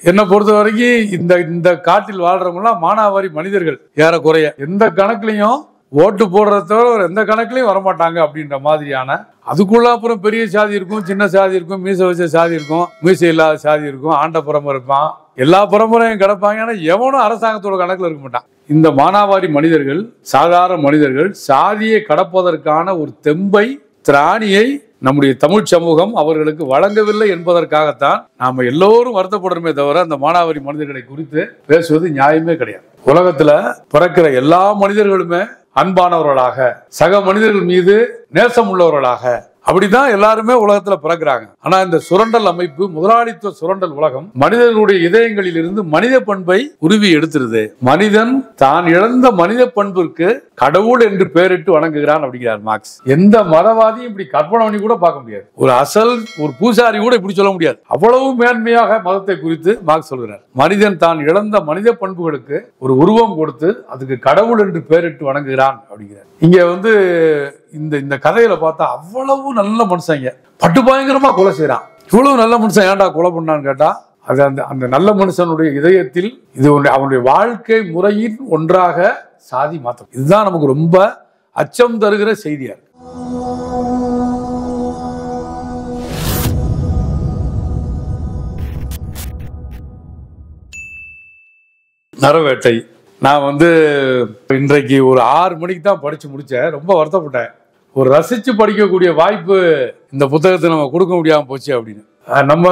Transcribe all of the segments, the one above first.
என்னை பொறுத்த வரைக்கும் இந்த காட்டில் வாழ்றவங்கலாம் மானாவாரி மனிதர்கள் ஏறக்குறைய. எந்த கணக்குலையும் ஓட்டு போடுறத தவிர எந்த கணக்குலையும் வரமாட்டாங்க அப்படின்ற மாதிரியான. அதுக்குள்ள அப்புறம் பெரிய சாதி இருக்கும், சின்ன சாதி இருக்கும், மீசை வச்ச சாதி இருக்கும், மீசை இல்லாத சாதி இருக்கும், ஆண்ட பரம்பரை இருப்பான், எல்லா பரம்பரையும் கிடப்பாங்க. ஆனா எவனும் அரசாங்கத்தோட கணக்குல இருக்க மாட்டான். இந்த மானாவாரி மனிதர்கள், சாதாரண மனிதர்கள் சாதியை கடப்பதற்கான ஒரு தெம்பை, திராணியை நம்முடைய தமிழ் சமூகம் அவர்களுக்கு வழங்கவில்லை என்பதற்காகத்தான் நாம எல்லோரும் வருத்தப்படுறோமே தவிர அந்த மானாவாரி மனிதர்களை குறித்து பேசுவது நியாயமே கிடையாது. உலகத்துல பிறக்கிற எல்லா மனிதர்களுமே அன்பானவர்களாக, சக மனிதர்கள் மீது நேசம் உள்ளவர்களாக, அப்படிதான் எல்லாருமே உலகத்துல பிறக்கிறாங்க. ஆனா இந்த சுரண்டல் அமைப்பு, முதலாளித்துவ சுரண்டல் உலகம் மனிதர்களுடைய இதயங்களில் இருந்து மனித பண்பை உருவி எடுத்துருது. மனிதன் தான் இழந்த மனித பண்பிற்கு கடவுள் என்று பெயரிட்டு வணங்குகிறான் அப்படிங்கிறார் மார்க்ஸ். எந்த மதவாதியும் இப்படி கற்பனை பண்ணி கூட பார்க்க முடியாது. ஒரு பூசாரி கூட இப்படி சொல்ல முடியாது. அவ்வளவு மேன்மையாக மதத்தை குறித்து மார்க்ஸ் சொல்கிறார். மனிதன் தான் இழந்த மனித பண்புகளுக்கு ஒரு உருவம் கொடுத்து அதுக்கு கடவுள் என்று பெயரிட்டு வணங்குகிறான் அப்படிங்கிறார். இங்க இந்த கதையில பார்த்தா அவ்வளவு நல்ல மனுஷங்க பட்டு பயங்கரமா கொலை செய்யறான். இவ்வளவு நல்ல மனுஷன் ஏன்டா கொலை பண்ணான்னு கேட்டா, அது அந்த நல்ல மனுஷனுடைய இதயத்தில் இது அவனுடைய வாழ்க்கை முறையின் ஒன்றாக சாதி மாற்றம். இதுதான் நமக்கு ரொம்ப அச்சம் தருகிற செய்தியா இருக்கு. நரவேட்டை நான் இன்றைக்கு ஒரு 6 மணிக்கு தான் படிச்சு முடிச்சேன். ரொம்ப வருத்தப்பட்டேன். ஒரு ரசிச்சு படிக்கக்கூடிய வாய்ப்பு இந்த புத்தகத்தை நம்ம கொடுக்க முடியாம போச்சு அப்படின்னு. நம்ம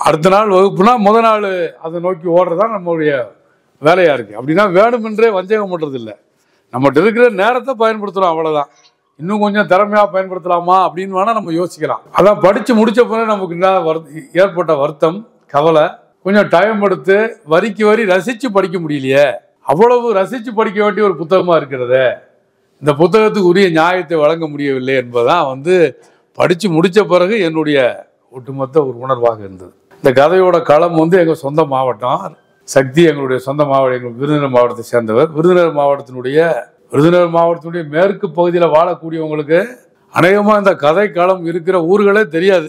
அடுத்த நாள் வகுப்புனா முதல் நாள் அதை நோக்கி ஓடுறதா நம்மளுடைய வேலையா இருக்கு. அப்படின்னா வேணுமென்றே வஞ்சகம் பண்றது இல்லை. நம்மகிட்ட இருக்கிற நேரத்தை பயன்படுத்தலாம், அவ்வளவுதான். இன்னும் கொஞ்சம் திறமையா பயன்படுத்தலாமா அப்படின்னு வேணா நம்ம யோசிக்கலாம். அதான் படிச்சு முடிச்ச பிறகு நமக்கு ஏற்பட்ட வருத்தம், கவலை, கொஞ்சம் டைம் எடுத்து வரிக்கு வரி ரசிச்சு படிக்க முடியலையே. அவ்வளவு ரசிச்சு படிக்க வேண்டிய ஒரு புத்தகமா இருக்கிறது. இந்த புத்தகத்துக்கு உரிய நியாயத்தை வழங்க முடியவில்லை என்பதுதான் படிச்சு முடிச்ச பிறகு என்னுடைய ஒட்டுமொத்த ஒரு உணர்வாக இருந்தது. இந்த கதையோட களம் எங்க சொந்த மாவட்டம் சக்தி. எங்களுடைய சொந்த மாவட்டம், எங்கள் விருதுநகர் மாவட்டத்தை சேர்ந்தவர். விருதுநகர் மாவட்டத்தினுடைய மேற்கு பகுதியில் வாழக்கூடியவங்களுக்கு அநேகமா இந்த கதை களம் இருக்கிற ஊர்களே தெரியாது.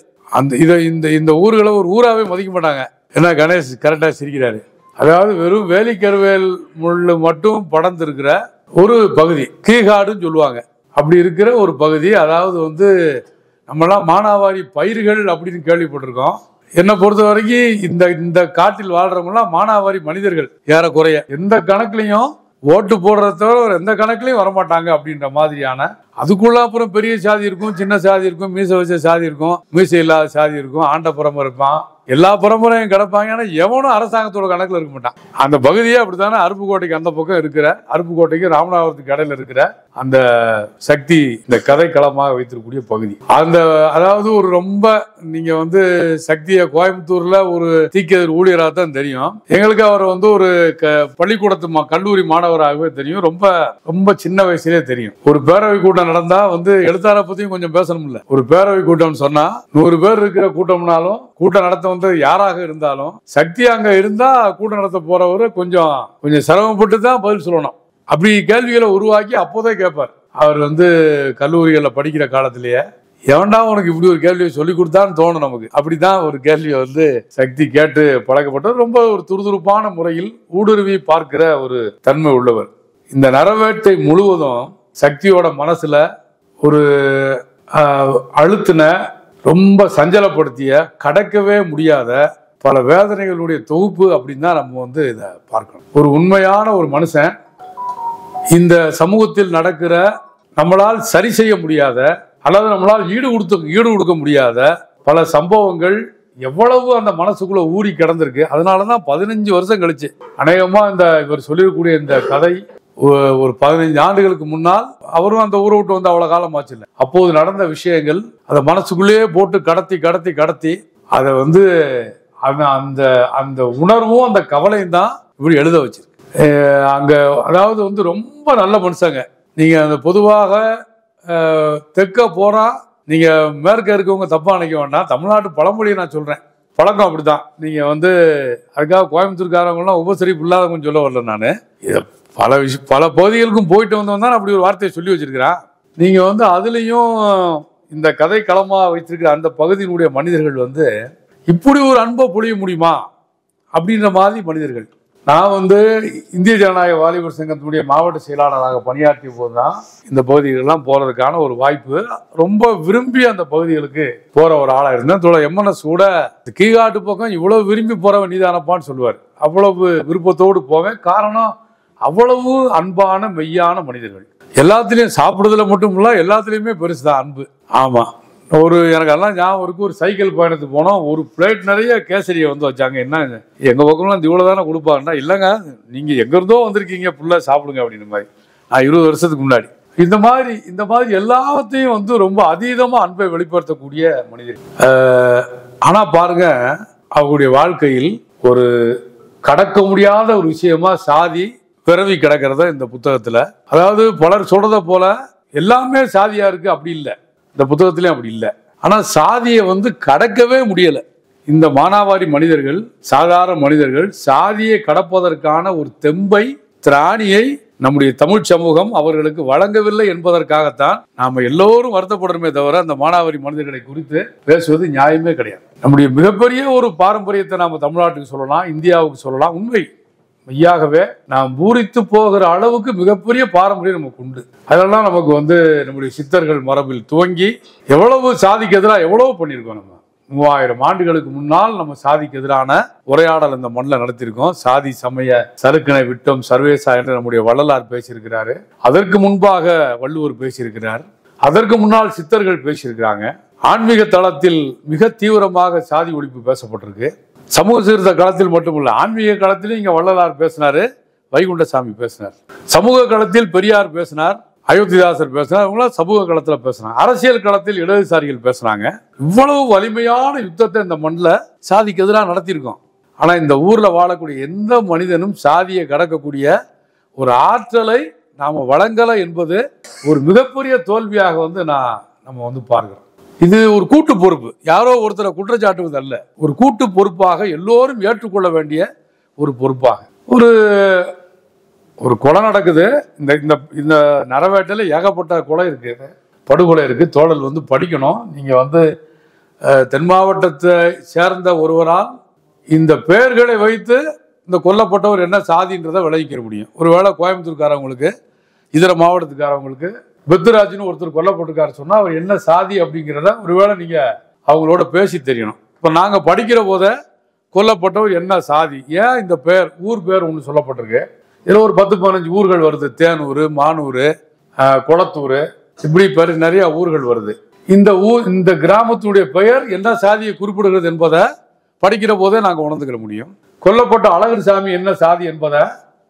இந்த ஊர்களை ஒரு ஊராவே மதிக்க மாட்டாங்க. ஏன்னா கணேஷ் கரெக்டா சிரிக்கிறாரு. அதாவது வெறும் வேலிக்கருவேல் முள்ளு மட்டும் படர்ந்து இருக்கிற ஒரு பகுதி, கீழ்காடுன்னு சொல்லுவாங்க. அப்படி இருக்கிற ஒரு பகுதி. அதாவது நம்மளாம் மானாவாரி பயிர்கள் அப்படின்னு கேள்விப்பட்டிருக்கோம். என்னை பொறுத்த வரைக்கும் இந்த காட்டில் வாழ்றவங்கலாம் மானாவாரி மனிதர்கள் ஏறக்குறைய. எந்த கணக்குலையும் ஓட்டு போடுறத தவிர எந்த கணக்குலையும் வரமாட்டாங்க அப்படின்ற மாதிரியான. அதுக்குள்ள அப்புறம் பெரிய சாதி இருக்கும், சின்ன சாதி இருக்கும், மீசை வச்ச சாதி இருக்கும், மீசை இல்லாத சாதி இருக்கும், ஆண்ட பரம்பரை இருப்பான், எல்லா பரம்பரையும் கிடப்பாங்க. ஆனா எவனும் அரசாங்கத்தோட கணக்குல இருக்க மாட்டான். அந்த பகுதியே அப்படித்தானே. அருப்புக்கோட்டைக்கு அந்த பக்கம் இருக்கிற, அருப்புக்கோட்டைக்கு ராமநாதபுரத்துக்கு இடையில இருக்கிற அந்த சக்தி இந்த கதை களமாக வைத்திருக்கக்கூடிய பகுதி. அதாவது ஒரு ரொம்ப நீங்க சக்தியை கோயம்புத்தூர்ல ஒரு தீக்கதிர் ஊழியராக தான் தெரியும். எங்களுக்கு அவர் ஒரு பள்ளிக்கூடத்து கல்லூரி மாணவராகவே தெரியும். ரொம்ப ரொம்ப சின்ன வயசுலயே தெரியும். ஒரு பேரவை கூட்டம் நடந்தா எழுத்தாளரை பத்தியும் கொஞ்சம் பேசணும்ல. ஒரு பேரவை கூட்டம் சொன்னா 100 பேர் இருக்கிற கூட்டம்னாலும், கூட்டம் நடத்த யாராக இருந்தாலும், சக்தி அங்க இருந்தா கூட்டம் நடத்த போறவரு கொஞ்சம் சிரமப்பட்டு தான் பதில் சொல்லணும். அப்படி கேள்விகளை உருவாக்கி அப்போதே கேட்பார். அவர் கல்லூரிகளில் படிக்கிற காலத்திலேயே எவன்டா உனக்கு இப்படி ஒரு கேள்வியை சொல்லி கொடுத்தான்னு தோணும் நமக்கு. அப்படிதான் ஒரு கேள்வியை சக்தி கேட்டு பழக்கப்பட்டவர். ரொம்ப ஒரு துருதுருப்பான முறையில் ஊடுருவி பார்க்கிற ஒரு தன்மை உள்ளவர். இந்த நரவேட்டை முழுவதும் சக்தியோட மனசுல ஒரு அழுத்தின, ரொம்ப சஞ்சலப்படுத்திய, கடக்கவே முடியாத பல வேதனைகளுடைய தொகுப்பு அப்படின்னு தான் நம்ம இதை பார்க்கணும். ஒரு உண்மையான ஒரு மனுஷன் இந்த சமூகத்தில் நடக்கிற நம்மளால் சரி செய்ய முடியாத அல்லது நம்மளால் ஈடு கொடுக்க முடியாத பல சம்பவங்கள் எவ்வளவு அந்த மனசுக்குள்ள ஊறி கிடந்திருக்கு. அதனாலதான் 15 வருஷம் கழிச்சு அநேகமா இவர் சொல்லிருக்கக்கூடிய இந்த கதை ஒரு 15 ஆண்டுகளுக்கு முன்னால் அவரும் அந்த ஊரை விட்டு அவ்வளவு காலம் ஆச்சு இல்லை. அப்போது நடந்த விஷயங்கள் அதை மனசுக்குள்ளேயே போட்டு கடத்தி அதை அந்த உணர்வும் அந்த கவலையும் தான் இப்படி எழுத வச்சிருக்கு. அங்க அதாவது ரொம்ப நல்ல மனுஷங்க. நீங்க அந்த பொதுவாக தெற்க போறா, நீங்க மேற்க இருக்கவங்க தப்பா நினைக்க வேண்டாம். தமிழ்நாட்டு பழமொழியை நான் சொல்றேன், பழக்கம் அப்படிதான். நீங்க அதுக்காக கோயம்புத்தூர்காரங்களாம் உபசரிப்பு இல்லாதவங்க சொல்ல வரல. நான் இதை பல பகுதிகளுக்கும் போயிட்டு வந்தவன் தான் அப்படி ஒரு வார்த்தையை சொல்லி வச்சிருக்கிறான். நீங்க அதுலயும் இந்த கதை களமா வைத்திருக்கிற அந்த பகுதியினுடைய மனிதர்கள் இப்படி ஒரு அன்பை பொழிய முடியுமா அப்படின்ற மாதிரி மனிதர்கள். நான் வந்து இந்திய ஜனநாயக வாலிபர் சங்கத்தினுடைய மாவட்ட செயலாளராக பணியாற்றிய போதுதான் இந்த பகுதிகளெல்லாம் போறதுக்கான ஒரு வாய்ப்பு. ரொம்ப விரும்பி அந்த பகுதிகளுக்கு போற ஒரு ஆளா இருந்தேன். MNS கூட கீழ்காட்டு பக்கம் இவ்வளவு விரும்பி போறவன் நீதானப்பான்னு சொல்லுவார். அவ்வளவு விருப்பத்தோடு போவேன். காரணம், அவ்வளவு அன்பான மெய்யான மனிதர்கள். எல்லாத்துலயும் சாப்பிடுறதுல மட்டும் இல்ல, எல்லாத்துலயுமே பெருசுதான் அன்பு. ஆமா, எனக்கு எல்லாம் ஞாபகம் இருக்கு. ஒரு சைக்கிள் பயணத்துக்கு போனோம். ஒரு பிளேட் நிறைய கேசரியை வந்து வச்சாங்க. என்ன எங்க பக்கம்லாம் இவ்வளவு தானே கொடுப்பாங்கன்னா, இல்லைங்க நீங்க எங்க இருந்தோ வந்திருக்கீங்க, புள்ள சாப்பிடுங்க அப்படின்னு மாதிரி. நான் 20 வருஷத்துக்கு முன்னாடி இந்த மாதிரி எல்லாத்தையும் வந்து ரொம்ப அதீதமா அன்பை வெளிப்படுத்தக்கூடிய மனிதர். ஆனா பாருங்க, அவங்களுடைய வாழ்க்கையில் ஒரு கடக்க முடியாத ஒரு விஷயமா சாதி பிறவி கிடக்கிறத இந்த புத்தகத்துல. அதாவது பலர் சொல்றத போல எல்லாமே சாதியா இருக்கு அப்படி இல்லை, இந்த புத்தகத்திலயும் அப்படி இல்லை. ஆனா சாதியை வந்து கடக்கவே முடியல. இந்த மானாவாரி மனிதர்கள், சாதாரண மனிதர்கள் சாதியை கடப்பதற்கான ஒரு தெம்பை, திராணியை நம்முடைய தமிழ் சமூகம் அவர்களுக்கு வழங்கவில்லை என்பதற்காகத்தான் நாம எல்லோரும் வருத்தப்படுறோமே தவிர அந்த மானாவாரி மனிதர்களை குறித்து பேசுவது நியாயமே கிடையாது. நம்முடைய மிகப்பெரிய ஒரு பாரம்பரியத்தை நாம தமிழ்நாட்டுக்கு சொல்லலாம், இந்தியாவுக்கு சொல்லலாம். உண்மை மெய்யாகவே நாம் பூரித்து போகிற அளவுக்கு மிகப்பெரிய பாரம்பரியம் நமக்கு உண்டு. அதெல்லாம் நமக்கு வந்து நம்முடைய சித்தர்கள் மரபில் துவங்கி எவ்வளவு சாதிக்கு எதிராக எவ்வளவு பண்ணியிருக்கோம். நம்ம 3000 ஆண்டுகளுக்கு முன்னால் நம்ம சாதிக்கு எதிரான உரையாடல் இந்த மண்ணில் நடத்தியிருக்கோம். சாதி சமய சறுக்கினை விட்டோம் சர்வேசா என்று நம்முடைய வள்ளலார் பேசியிருக்கிறாரு. அதற்கு முன்பாக வள்ளுவர் பேசியிருக்கிறார். அதற்கு முன்னால் சித்தர்கள் பேசியிருக்கிறாங்க. ஆன்மீக தளத்தில் மிக தீவிரமாக சாதி ஒழிப்பு பேசப்பட்டிருக்கு. சமூக சீர்திருத்த களத்தில் மட்டுமல்ல, ஆன்மீக களத்திலும் இங்க வள்ளலார் பேசினாரு, வைகுண்டசாமி பேசினார். சமூக களத்தில் பெரியார் பேசினார், அயோத்திதாசர் பேசினார். இவங்களாம் சமூக களத்தில் பேசினாங்க. அரசியல் களத்தில் இடதுசாரிகள் பேசுறாங்க. இவ்வளவு வலிமையான யுத்தத்தை இந்த மண்ணில் சாதிக்கு எதிராக நடத்தியிருக்கோம். ஆனா இந்த ஊர்ல வாழக்கூடிய எந்த மனிதனும் சாதியை கடக்கக்கூடிய ஒரு ஆற்றலை நாம வழங்கலை என்பது ஒரு மிகப்பெரிய தோல்வியாக வந்து நம்ம வந்து பார்க்கிறோம். இது ஒரு கூட்டு பொறுப்பு, யாரோ ஒருத்தரை குற்றச்சாட்டுவது அல்ல. ஒரு கூட்டு பொறுப்பாக எல்லோரும் ஏற்றுக்கொள்ள வேண்டிய ஒரு பொறுப்பாக. ஒரு கொலை நடக்குது. இந்த நரவேட்டையில ஏகப்பட்ட கொலை இருக்கு, படுகொலை இருக்கு. தோழல் வந்து படிக்கணும். நீங்க வந்து தென் மாவட்டத்தை சேர்ந்த ஒருவரால் இந்த பெயர்களை வைத்து இந்த கொல்லப்பட்டவர் என்ன சாதின்றதை விளைவிக்க முடியும். ஒருவேளை கோயம்புத்தூர்காரவங்களுக்கு, இதர மாவட்டத்துக்காரவங்களுக்கு பெத்துராஜ்னு ஒருத்தர் கொல்லப்பட்டிருக்காரு சொன்னா அவர் என்ன சாதி அப்படிங்கிறத ஒருவேளை நீங்க அவங்களோட பேசி தெரியணும். இப்ப நாங்க படிக்கிற போதே கொல்லப்பட்டவர் என்ன சாதி, ஏன் இந்த பேர், ஊர் பேர் ஒன்று சொல்லப்பட்டிருக்கு. இதில் ஒரு 10-15 ஊர்கள் வருது. தேனூர், மானூர், கொளத்தூர், இப்படி பேர் நிறைய ஊர்கள் வருது. இந்த கிராமத்தினுடைய பெயர் என்ன சாதியை குறிப்பிடுகிறது என்பதை படிக்கிற போதே நாங்கள் உணர்ந்துக்கிற முடியும். கொல்லப்பட்ட அழகர் சாமி என்ன சாதி என்பதை,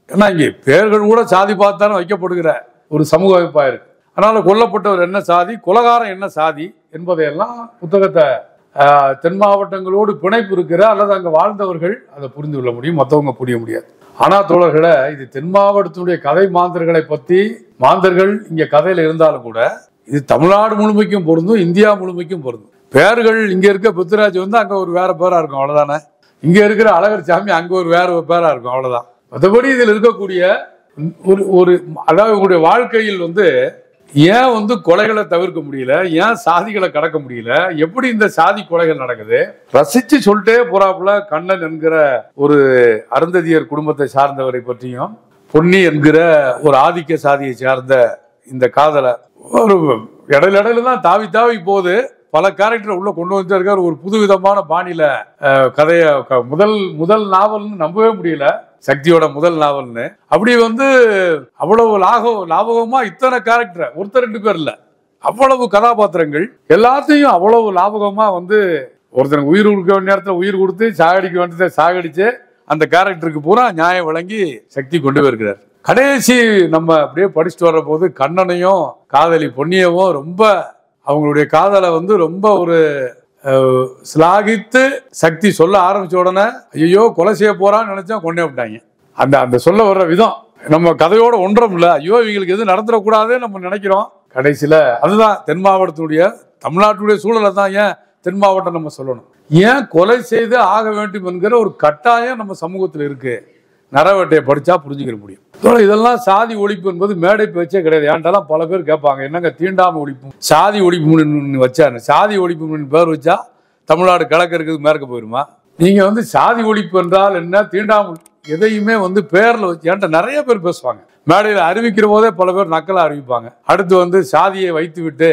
ஏன்னா இங்கே பேர்கள் கூட சாதி பார்த்தாலும் வைக்கப்படுகிற ஒரு சமூக அமைப்பாக இருக்கு. அதனால கொல்லப்பட்டவர் என்ன சாதி, கொலகாரம் என்ன சாதி என்பதையெல்லாம் புத்தகத்தை தென் மாவட்டங்களோடு பிணைப்பு இருக்கிற அல்லது அங்கே வாழ்ந்தவர்கள் அதை புரிந்து கொள்ள முடியும், மற்றவங்க புரிய முடியாது. ஆனா தோழர்களை, இது தென் மாவட்டத்தினுடைய கதை மாந்தர்களை பற்றி, மாந்தர்கள் இங்க கதையில இருந்தாலும் கூட இது தமிழ்நாடு முழுமைக்கும் பொருந்தும், இந்தியா முழுமைக்கும் பொருந்தும். பேர்கள் இங்க இருக்க பெத்துராஜ் வந்து அங்க ஒரு வேற பேரா இருக்கும், அவ்வளவுதானே. இங்க இருக்கிற அழகர் சாமி அங்க ஒரு வேற பேரா இருக்கும், அவ்வளவுதான். மற்றபடி இதில் இருக்கக்கூடிய அதாவது உங்களுடைய வாழ்க்கையில் வந்து ஏன் வந்து கொலைகளை தவிர்க்க முடியல, ஏன் சாதிகளை கடக்க முடியல, எப்படி இந்த சாதி கொலைகள் நடக்குது, ரசிச்சு சொல்லிட்டே போறாப்புல. கண்ணன் என்கிற ஒரு அருந்ததியர் குடும்பத்தை சார்ந்தவரை பற்றியும், பொன்னி என்கிற ஒரு ஆதிக்க சாதியை சார்ந்த இந்த காதலை ஒரு இடையில தான் தாவி போகுது. பல கேரக்டர் உள்ள கொண்டு வந்துட்டே இருக்காரு. ஒரு புதுவிதமான பாணியில கதைய முதல் நாவல்னு நம்பவே முடியல, சக்தியோட முதல் நாவல்னு. அப்படி வந்து அவ்வளவு லாபகமா இத்தனை கேரக்டர், ஒருத்தர் 2 பேர் இல்ல, அவ்வளவு கதாபாத்திரங்கள் எல்லாத்தையும் அவ்வளவு லாபகமா வந்து ஒருத்தனுக்கு உயிர் கொடுக்க வேண்டிய நேரத்தில் உயிர் கொடுத்து, சாகடிக்க வேண்டியதை சாகடிச்சு அந்த கேரக்டருக்கு பூரா நியாயம் வழங்கி சக்தி கொண்டு போயிருக்கிறார். கடைசி நம்ம அப்படியே படிச்சுட்டு வர்ற போது கண்ணனையும் காதலி பொன்னியவும் ரொம்ப அவங்களுடைய காதலை வந்து ரொம்ப ஒரு சிலாகித்து சக்தி சொல்ல ஆரம்பிச்ச உடனே ஐயோ கொலை செய்ய போறான்னு நினைச்சா கொண்டே விட்டாங்க. அந்த சொல்ல வர்ற விதம் நம்ம கதையோட ஒன்றும் இல்லை. ஐயோ இவங்களுக்கு எதுவும் நடந்துடக்கூடாதுன்னு நம்ம நினைக்கிறோம். கடைசியில அதுதான் தென் மாவட்டத்துடைய, தமிழ்நாட்டுடைய சூழலை தான் ஏன் தென் மாவட்டம் நம்ம சொல்லணும். ஏன் கொலை செய்து ஆக வேண்டும் என்கிற ஒரு கட்டாயம் நம்ம சமூகத்தில் இருக்கு. நரவேட்டையை படிச்சா புரிஞ்சுக்கிற முடியும். இதெல்லாம் சாதி ஒழிப்பு என்பது மேடை பேச்சே கிடையாது. ஏன்டாலாம் பல பேர் கேட்பாங்க, என்னங்க தீண்டாம ஒழிப்பு, சாதி ஒழிப்பு வச்சாரு, சாதி ஒழிப்பு பேர் வச்சா தமிழ்நாடு கிழக்கு இருக்குது மேற்க போயிருமா? நீங்க வந்து சாதி ஒழிப்பு என்றால் என்ன, தீண்டாமல் எதையுமே வந்து பேர்ல வச்சு என்கிட்ட நிறைய பேர் பேசுவாங்க. மேடையில் அறிவிக்கிற போதே பல பேர் நக்கலா அறிவிப்பாங்க. அடுத்து வந்து சாதியை வைத்து விட்டு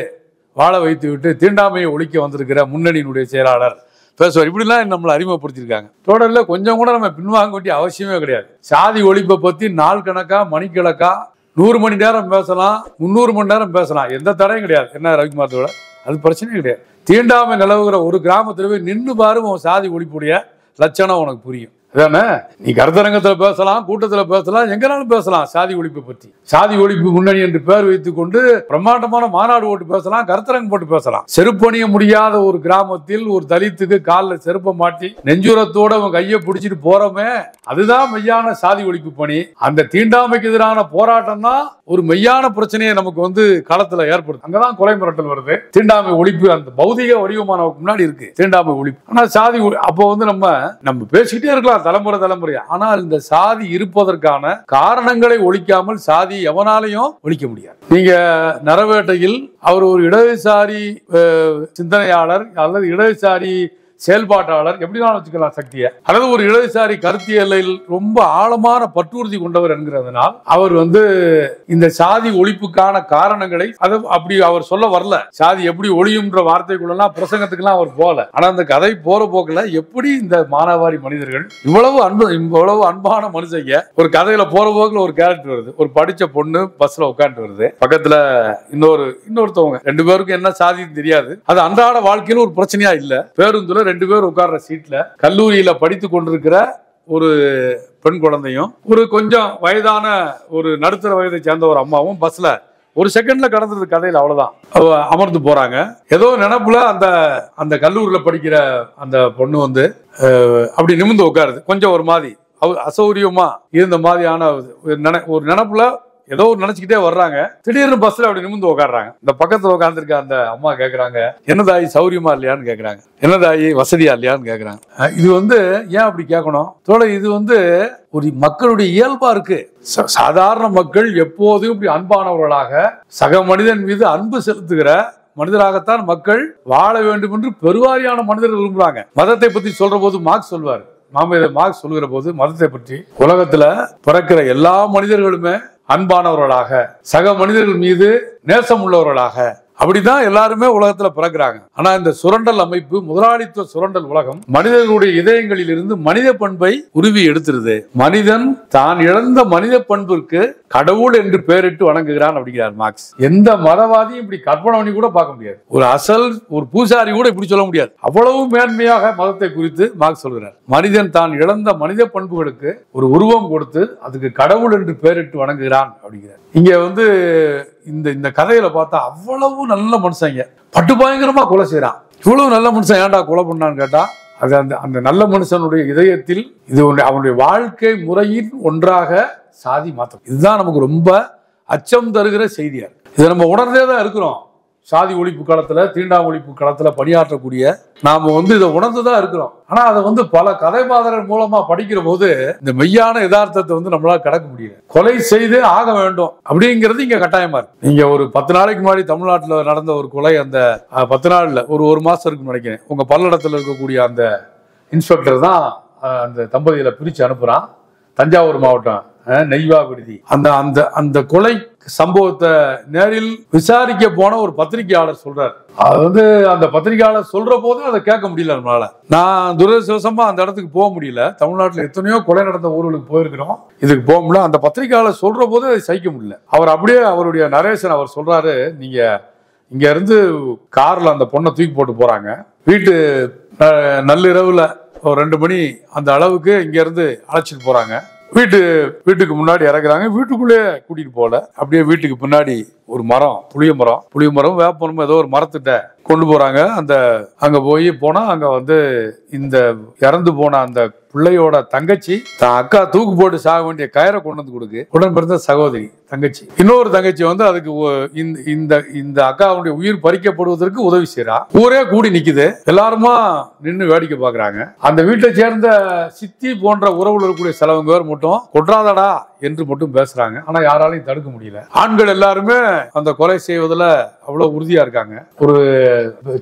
வாழ வைத்து விட்டு தீண்டாமையை ஒழிக்க வந்திருக்கிற முன்னணியினுடைய செயலாளர் பேசுவார். இப்படிலாம் நம்மளை அறிமுகப்படுத்திருக்காங்க. தொடரில் கொஞ்சம் கூட நம்ம பின்வாங்க வேண்டிய அவசியமே கிடையாது. சாதி ஒழிப்பை பத்தி நாள் கணக்கா மணிக்கணக்கா 100 மணி நேரம் பேசலாம், 300 மணி நேரம் பேசலாம், எந்த தடையும் கிடையாது. என்ன ரவிக்குமார், அது பிரச்சனையே கிடையாது. தீண்டாமை நிலவுகிற ஒரு கிராமத்துல போய் நின்று பாரு, உன் சாதி ஒழிப்புடைய லட்சணம் உனக்கு புரியும். அதானே, நீ கருத்தரங்கத்தில் பேசலாம், கூட்டத்தில் பேசலாம், எங்கனாலும் பேசலாம் சாதி ஒழிப்பை பற்றி. சாதி ஒழிப்பு முன்னணி என்று பேர் வைத்துக் கொண்டு பிரம்மாண்டமான மாநாடு போட்டு பேசலாம், கருத்தரங்கம் போட்டு பேசலாம். செருப்பணிய முடியாத ஒரு கிராமத்தில் ஒரு தலித்துக்கு காலில் செருப்பை மாட்டி நெஞ்சுரத்தோட அவன் கையை பிடிச்சிட்டு போறோமே, அதுதான் மெய்யான சாதி ஒழிப்பு பணி. அந்த தீண்டாமைக்கு எதிரான போராட்டம் தான் ஒரு மெய்யான பிரச்சனையை நமக்கு வந்து களத்துல ஏற்படுது. அங்கதான் கொலை மிரட்டல் வருது. தீண்டாமை ஒழிப்பு அந்த பௌதிக வடிவமான முன்னாடி இருக்கு தீண்டாமை ஒழிப்பு. ஆனா சாதி அப்போ வந்து நம்ம பேசிக்கிட்டே இருக்கலாம் தலைமுறையா. ஆனால் இந்த சாதி இருப்பதற்கான காரணங்களை ஒழிக்காமல் சாதி எவனாலையும் ஒழிக்க முடியாது. நீங்க நரவேட்டையில் அவர் ஒரு இடதுசாரி சிந்தனையாளர் அல்லது இடதுசாரி செயல்பாட்டாளர் எப்படிதான் வச்சுக்கலாம் சக்தியை, அல்லது ஒரு இடதுசாரி கருத்தியலில் ரொம்ப ஆழமான பற்றுறுதி கொண்டவர் என்கிறதுனால் அவர் வந்து இந்த சாதி ஒழிப்புக்கான காரணங்களை அது அப்படி அவர் சொல்ல வரல. சாதி எப்படி ஒழியும்ன்ற வார்த்தைக்குள்ளலாம் பிரசங்கத்துக்கெல்லாம் அவர் போகல. ஆனா அந்த கதை போற போக்குல எப்படி இந்த மானாவாரி மனிதர்கள் இவ்வளவு அன்பான மனுஷங்க ஒரு கதையில போற போக்குல ஒரு கேரக்டர் வருது. ஒரு படிச்ச பொண்ணு பஸ்ல உட்காந்து வருது, பக்கத்துல இன்னொருத்தவங்க, 2 பேருக்கும் என்ன சாதின்னு தெரியாது. அது அன்றாட வாழ்க்கையில ஒரு பிரச்சனையா இல்ல. பேருந்துல 2 பேர் உட்கார்ற சீட்ல கல்லூரியில படித்துக் கொண்டிருக்கிற ஒரு பெண் குழந்தையும் ஒரு கொஞ்சம் வயதான ஒரு நடுத்தர வயதை சேர்ந்த ஒரு அம்மாவும் பஸ்ல ஒரு செகண்ட்ல கடந்தது கதையில். அவ்வளவுதான், அமர்ந்து போறாங்க. ஏதோ நினைப்புல அந்த கல்லூரியில படிக்கிற அந்த பொண்ணு வந்து அப்படி நிமிர்ந்து உட்காருது. கொஞ்சம் ஒரு மாதிரி அசௌரியமா இருந்த மாதிரியான ஒரு நினைப்புல ஏதோ ஒரு நினைச்சுக்கிட்டே வர்றாங்க. திடீர்னு பஸ்ல அப்படி நிமிர்ந்து உட்காடுறாங்க. இந்த பக்கத்துல உட்காந்துருக்க அந்த அம்மா கேக்குறாங்க, என்னதாயி சௌரியமா இல்லையான்னு கேக்குறாங்க, என்னதாயி வசதியா இல்லையான்னு கேக்குறாங்க. இது வந்து ஏன் அப்படி கேட்கணும் தோழ, இது வந்து ஒரு மக்களுடைய இயல்பா இருக்கு. சாதாரண மக்கள் எப்போதும் இப்படி அன்பானவர்களாக சக மனிதன் மீது அன்பு செலுத்துகிற மனிதராகத்தான் மக்கள் வாழ வேண்டும் என்று பெருவாரியான மனிதர்கள் விரும்புறாங்க. மதத்தை பத்தி சொல்ற போது மார்க்ஸ் சொல்வார், மார்க்ஸ் சொல்லுகிற போது மதத்தை பற்றி உலகத்துல பிறக்கிற எல்லா மனிதர்களுமே அன்பானவர்களாக சக மனிதர்கள் மீது நேசம் உள்ளவர்களாக அப்படிதான் எல்லாருமே உலகத்துல பிறக்கிறாங்க. ஆனா இந்த சுரண்டல் அமைப்பு, முதலாளித்துவ சுரண்டல் உலகம் மனிதர்களுடைய இதயங்களில் இருந்து மனித பண்பை உருவி எடுத்துருது. மனிதன் தான் இழந்த மனித பண்பிற்கு கடவுள் என்று பெயரிட்டு வணங்குகிறான் அப்படிங்கிறார் மார்க்ஸ். எந்த மதவாதியும் இப்படி கற்பனை பண்ணி கூட பார்க்க முடியாது. ஒரு பூசாரி கூட இப்படி சொல்ல முடியாது. அவ்வளவு மேன்மையாக மதத்தை குறித்து மார்க்ஸ் சொல்கிறார். மனிதன் தான் இழந்த மனித பண்புகளுக்கு ஒரு உருவம் கொடுத்து அதுக்கு கடவுள் என்று பெயரிட்டு வணங்குகிறான் அப்படிங்கிறார். இங்க வந்து இந்த கதையில பார்த்தா அவ்வளவு நல்ல மனுஷங்க பட்டு பயங்கரமா கொலை செய்யறான். இவ்வளவு நல்ல மனுஷன் ஏன்டா கொலை பண்ணான்னு கேட்டா, அது அந்த நல்ல மனுஷனுடைய இதயத்தில் இது அவனுடைய வாழ்க்கை முறையின் ஒன்றாக சாதி மாற்றம். இதுதான் நமக்கு ரொம்ப அச்சம் தருகிற செய்தியா இருக்கு. இதை நம்ம உணர்ந்தே தான் இருக்கிறோம். சாதி ஒழிப்பு களத்துல, தீண்டாமை ஒழிப்பு களத்துல பணியாற்றக்கூடிய நாம வந்து இதை உணர்ந்துதான் இருக்கிறோம். ஆனா அதை வந்து பல கதைபாதர்கள் மூலமா படிக்கிற போது இந்த மெய்யான யதார்த்தத்தை வந்து நம்மளால கடக்க முடியல. கொலை செய்து ஆக வேண்டும் அப்படிங்கிறது இங்க கட்டாயமா இருக்கு. நீங்க ஒரு 10 நாளைக்கு முன்னாடி தமிழ்நாட்டுல நடந்த ஒரு கொலை, அந்த 10 நாள்ல ஒரு மாசம் இருக்குன்னு நினைக்கிறேன். உங்க பல்லடத்துல இருக்கக்கூடிய அந்த இன்ஸ்பெக்டர் தான் அந்த தம்பதியில பிரிச்சு அனுப்புறான். தஞ்சாவூர் மாவட்டம் நெய்வா விடுதி அந்த கொலை சம்பவத்தை நேரில் விசாரிக்க போன ஒரு பத்திரிகையாளர் சொல்றாரு. அது வந்து அந்த பத்திரிகையாளர் சொல்ற போது அதை கேட்க முடியல நம்மளால. நான் துரதிர்ஷ்டவசமா அந்த இடத்துக்கு போக முடியல. தமிழ்நாட்டில் எத்தனையோ கொலை நடந்த ஊர்களுக்கு போயிருக்கிறோம், இதுக்கு போக முடியல. அந்த பத்திரிகையாளர் சொல்ற போது அதை சகிக்க முடியல. அவர் அப்படியே அவருடைய நரேஷன் அவர் சொல்றாரு, நீங்க இங்க இருந்து கார்ல அந்த பொண்ணை தூக்கி போட்டு போறாங்க. நள்ளிரவுல ஒரு 2 மணி அந்த அளவுக்கு இங்க இருந்து அழைச்சிட்டு போறாங்க. வீட்டுக்கு முன்னாடி இறக்குறாங்க. வீட்டுக்குள்ளே கூட்டிட்டு போல, அப்படியே வீட்டுக்கு பின்னாடி ஒரு மரம், புளிய மரம் வேப்பமரம் ஏதோ ஒரு மரத்திட்ட கொண்டு போறாங்க. அங்க போனா அங்க வந்து இந்த இறந்து போன அந்த பிள்ளையோட தங்கச்சி தான் அக்கா தூக்கு போட்டு சாக வேண்டிய கயிறை கொண்டு வந்து கொடுக்கு. உடன் பிறந்த சகோதரி தங்கச்சி, இன்னொரு தங்கச்சி வந்து அதுக்கு இந்த அக்காவுடைய உயிர் பறிக்கப்படுவதற்கு உதவி செய்யறா. ஊரே கூடி நிக்குது, எல்லாருமா நின்று வேடிக்கை பாக்குறாங்க. அந்த வீட்டை சேர்ந்த சித்தி போன்ற உறவுல இருக்கக்கூடிய சிலவங்க மட்டும் கொட்றாதடா என்று மட்டும் பேசுறாங்க. ஆனா யாராலையும் தடுக்க முடியல. ஆண்கள் எல்லாருமே அந்த கொலை செய்வதில் அவ்வளவு உறுதியா இருக்காங்க. ஒரு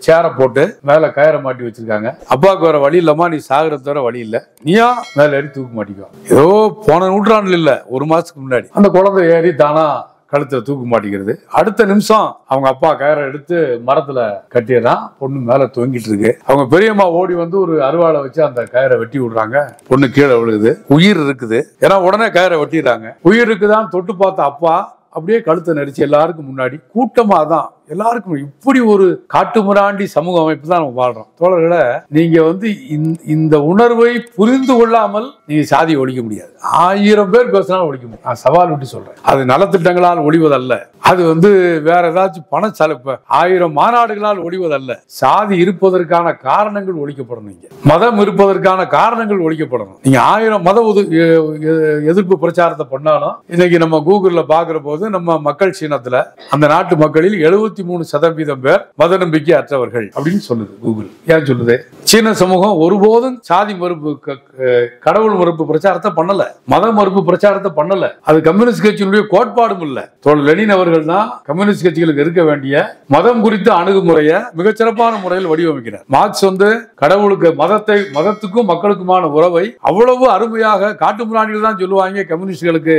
சேரை போட்டு மேல கயிறை மாட்டி வச்சிருக்காங்க. அப்பாவுக்கு வேற வழி இல்லமா, நீ சாகுறது வேற வழி இல்ல, நீயா மேல ஏறி தூக்க மாட்டிக்கோ. ஏதோ போன நூற்றாண்டுல இல்ல, ஒரு மாசத்துக்கு முன்னாடி அந்த குழந்தை ஏறி தானா கழுத்துல தூக்க மாட்டேங்கிறது. அடுத்த நிமிஷம் அவங்க அப்பா கயிறை எடுத்து மரத்துல கட்டிடுறான். பொண்ணு மேல தொங்கிட்டு இருக்கு. அவங்க பெரியம்மா ஓடி வந்து ஒரு அருவாளை வச்சு அந்த கயிறை வெட்டி விடுறாங்க. பொண்ணு கீழே விழுகுது. உயிர் இருக்குது. ஏன்னா உடனே கயிறை வெட்டிடுறாங்க. உயிர் இருக்குதான் தொட்டு பார்த்த அப்பா அப்படியே கழுத்தை நெரிச்சு எல்லாருக்கும் முன்னாடி கூட்டமா தான் எல்லாருக்கும். இப்படி ஒரு காட்டுமிராண்டி சமூக அமைப்பு தான் நம்ம வாழ்றோம். தோழர்களை, நீங்க வந்து இந்த உணர்வை புரிந்து கொள்ளாமல் நீங்க சாதியை ஒழிக்க முடியாது. 1000 பேர் பேசினாலும் ஒழிக்க முடியும். நான் சவால் விட்டு சொல்றேன். அது நலத்திட்டங்களால் ஒழிவதல்ல, அது வந்து வேற ஏதாச்சும் பண செலவு 1000 மாநாடுகளால் ஒழிவதல்ல. சாதி இருப்பதற்கான காரணங்கள் ஒழிக்கப்படணும். இங்க மதம் இருப்பதற்கான காரணங்கள் ஒழிக்கப்படணும். நீங்க 1000 மத எதிர்ப்பு பிரச்சாரத்தை பண்ணாலும் இன்னைக்கு நம்ம கூகுள்ல பாக்குற போது நம்ம மக்கள் சீனத்துல அந்த நாட்டு மக்களில் 73% பேர் மத நம்பிக்கை அற்றவர்கள் அப்படின்னு சொல்லுது கூகுள். ஏன் சொல்லுது? சீன சமூகம் ஒருபோதும் சாதி மறுப்பு, கடவுள் மறுப்பு பிரச்சாரத்தை பண்ணல, மத மறுப்பு பிரச்சாரத்தை பண்ணல. அது கம்யூனிஸ்ட் கட்சியினுடைய கோட்பாடும் இல்ல. தோழர் லெனின் அவர்கள் தான் கம்யூனிஸ்ட் கட்சிகளுக்கு இருக்க வேண்டிய மதம் குறித்த அணுகுமுறையை மிகச்சிறப்பான முறையில் வடிவமைக்கிறார். மார்க்ஸ் வந்து கடவுளுக்கு மதத்துக்கும் மக்களுக்குமான உறவை அவ்வளவு அருமையாக காட்டுமிராண்டிகள் தான் சொல்லுவாங்க கம்யூனிஸ்டுகளுக்கு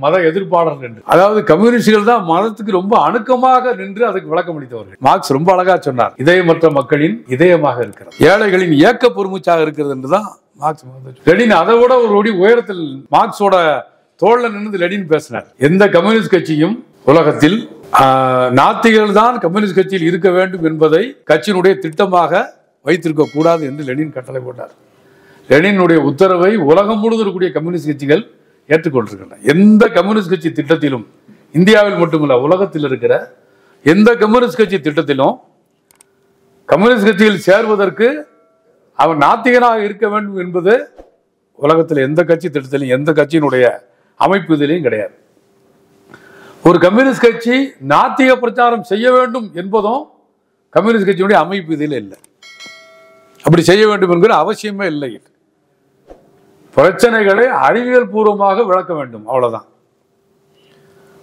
மத எதிர்ப்பாளர்கள் என்று. அதாவது கம்யூனிஸ்டுகள் தான் மதத்துக்கு ரொம்ப அணுக்கமாக நின்று அதுக்கு விளக்கம் அளித்தவர்கள். மார்க்ஸ் ரொம்ப அழகா சொன்னார், இதயமற்ற மக்களின் இதயமாக இருக்கிறது, ஏழைகளின் ஏக்க பொறுமுச்சாக இருக்கிறது என்றுதான் மார்க்ஸ். லெனின் அதை விட ஒரு ஒடி உயரத்தில் மார்க்ஸோட தோல்ல நின்று லெனின் பேசினார். எந்த கம்யூனிஸ்ட் கட்சியும் உலகத்தில் நாத்திகர்கள் தான் கம்யூனிஸ்ட் கட்சியில் இருக்க வேண்டும் என்பதை கட்சியினுடைய திட்டமாக வைத்திருக்க கூடாது என்று லெனின் கட்டளை போட்டார். லெனினுடைய உத்தரவை உலகம் முழுவதும் இருக்கக்கூடிய கம்யூனிஸ்ட் கட்சிகள் ஏற்றுக்கொண்டிருக்கின்றன. எந்த கம்யூனிஸ்ட் கட்சி திட்டத்திலும், இந்தியாவில் மட்டுமல்ல உலகத்தில் இருக்கிற எந்த கம்யூனிஸ்ட் கட்சி திட்டத்திலும் கம்யூனிஸ்ட் கட்சியில் சேர்வதற்கு அவன் நாத்திகனாக இருக்க வேண்டும் என்பது உலகத்தில் எந்த கட்சி திட்டத்திலும் எந்த கட்சியினுடைய அமைப்பு இதிலையும் கிடையாது. ஒரு கம்யூனிஸ்ட் கட்சி நாத்திக பிரச்சாரம் செய்ய வேண்டும் என்பதும் கம்யூனிஸ்ட் கட்சியினுடைய அமைப்பு இதில் இல்லை. அப்படி செய்ய வேண்டும் என்கிற அவசியமே இல்லை. பிரச்சனைகளை அறிவியல் பூர்வமாக விளக்க வேண்டும், அவ்வளவுதான்.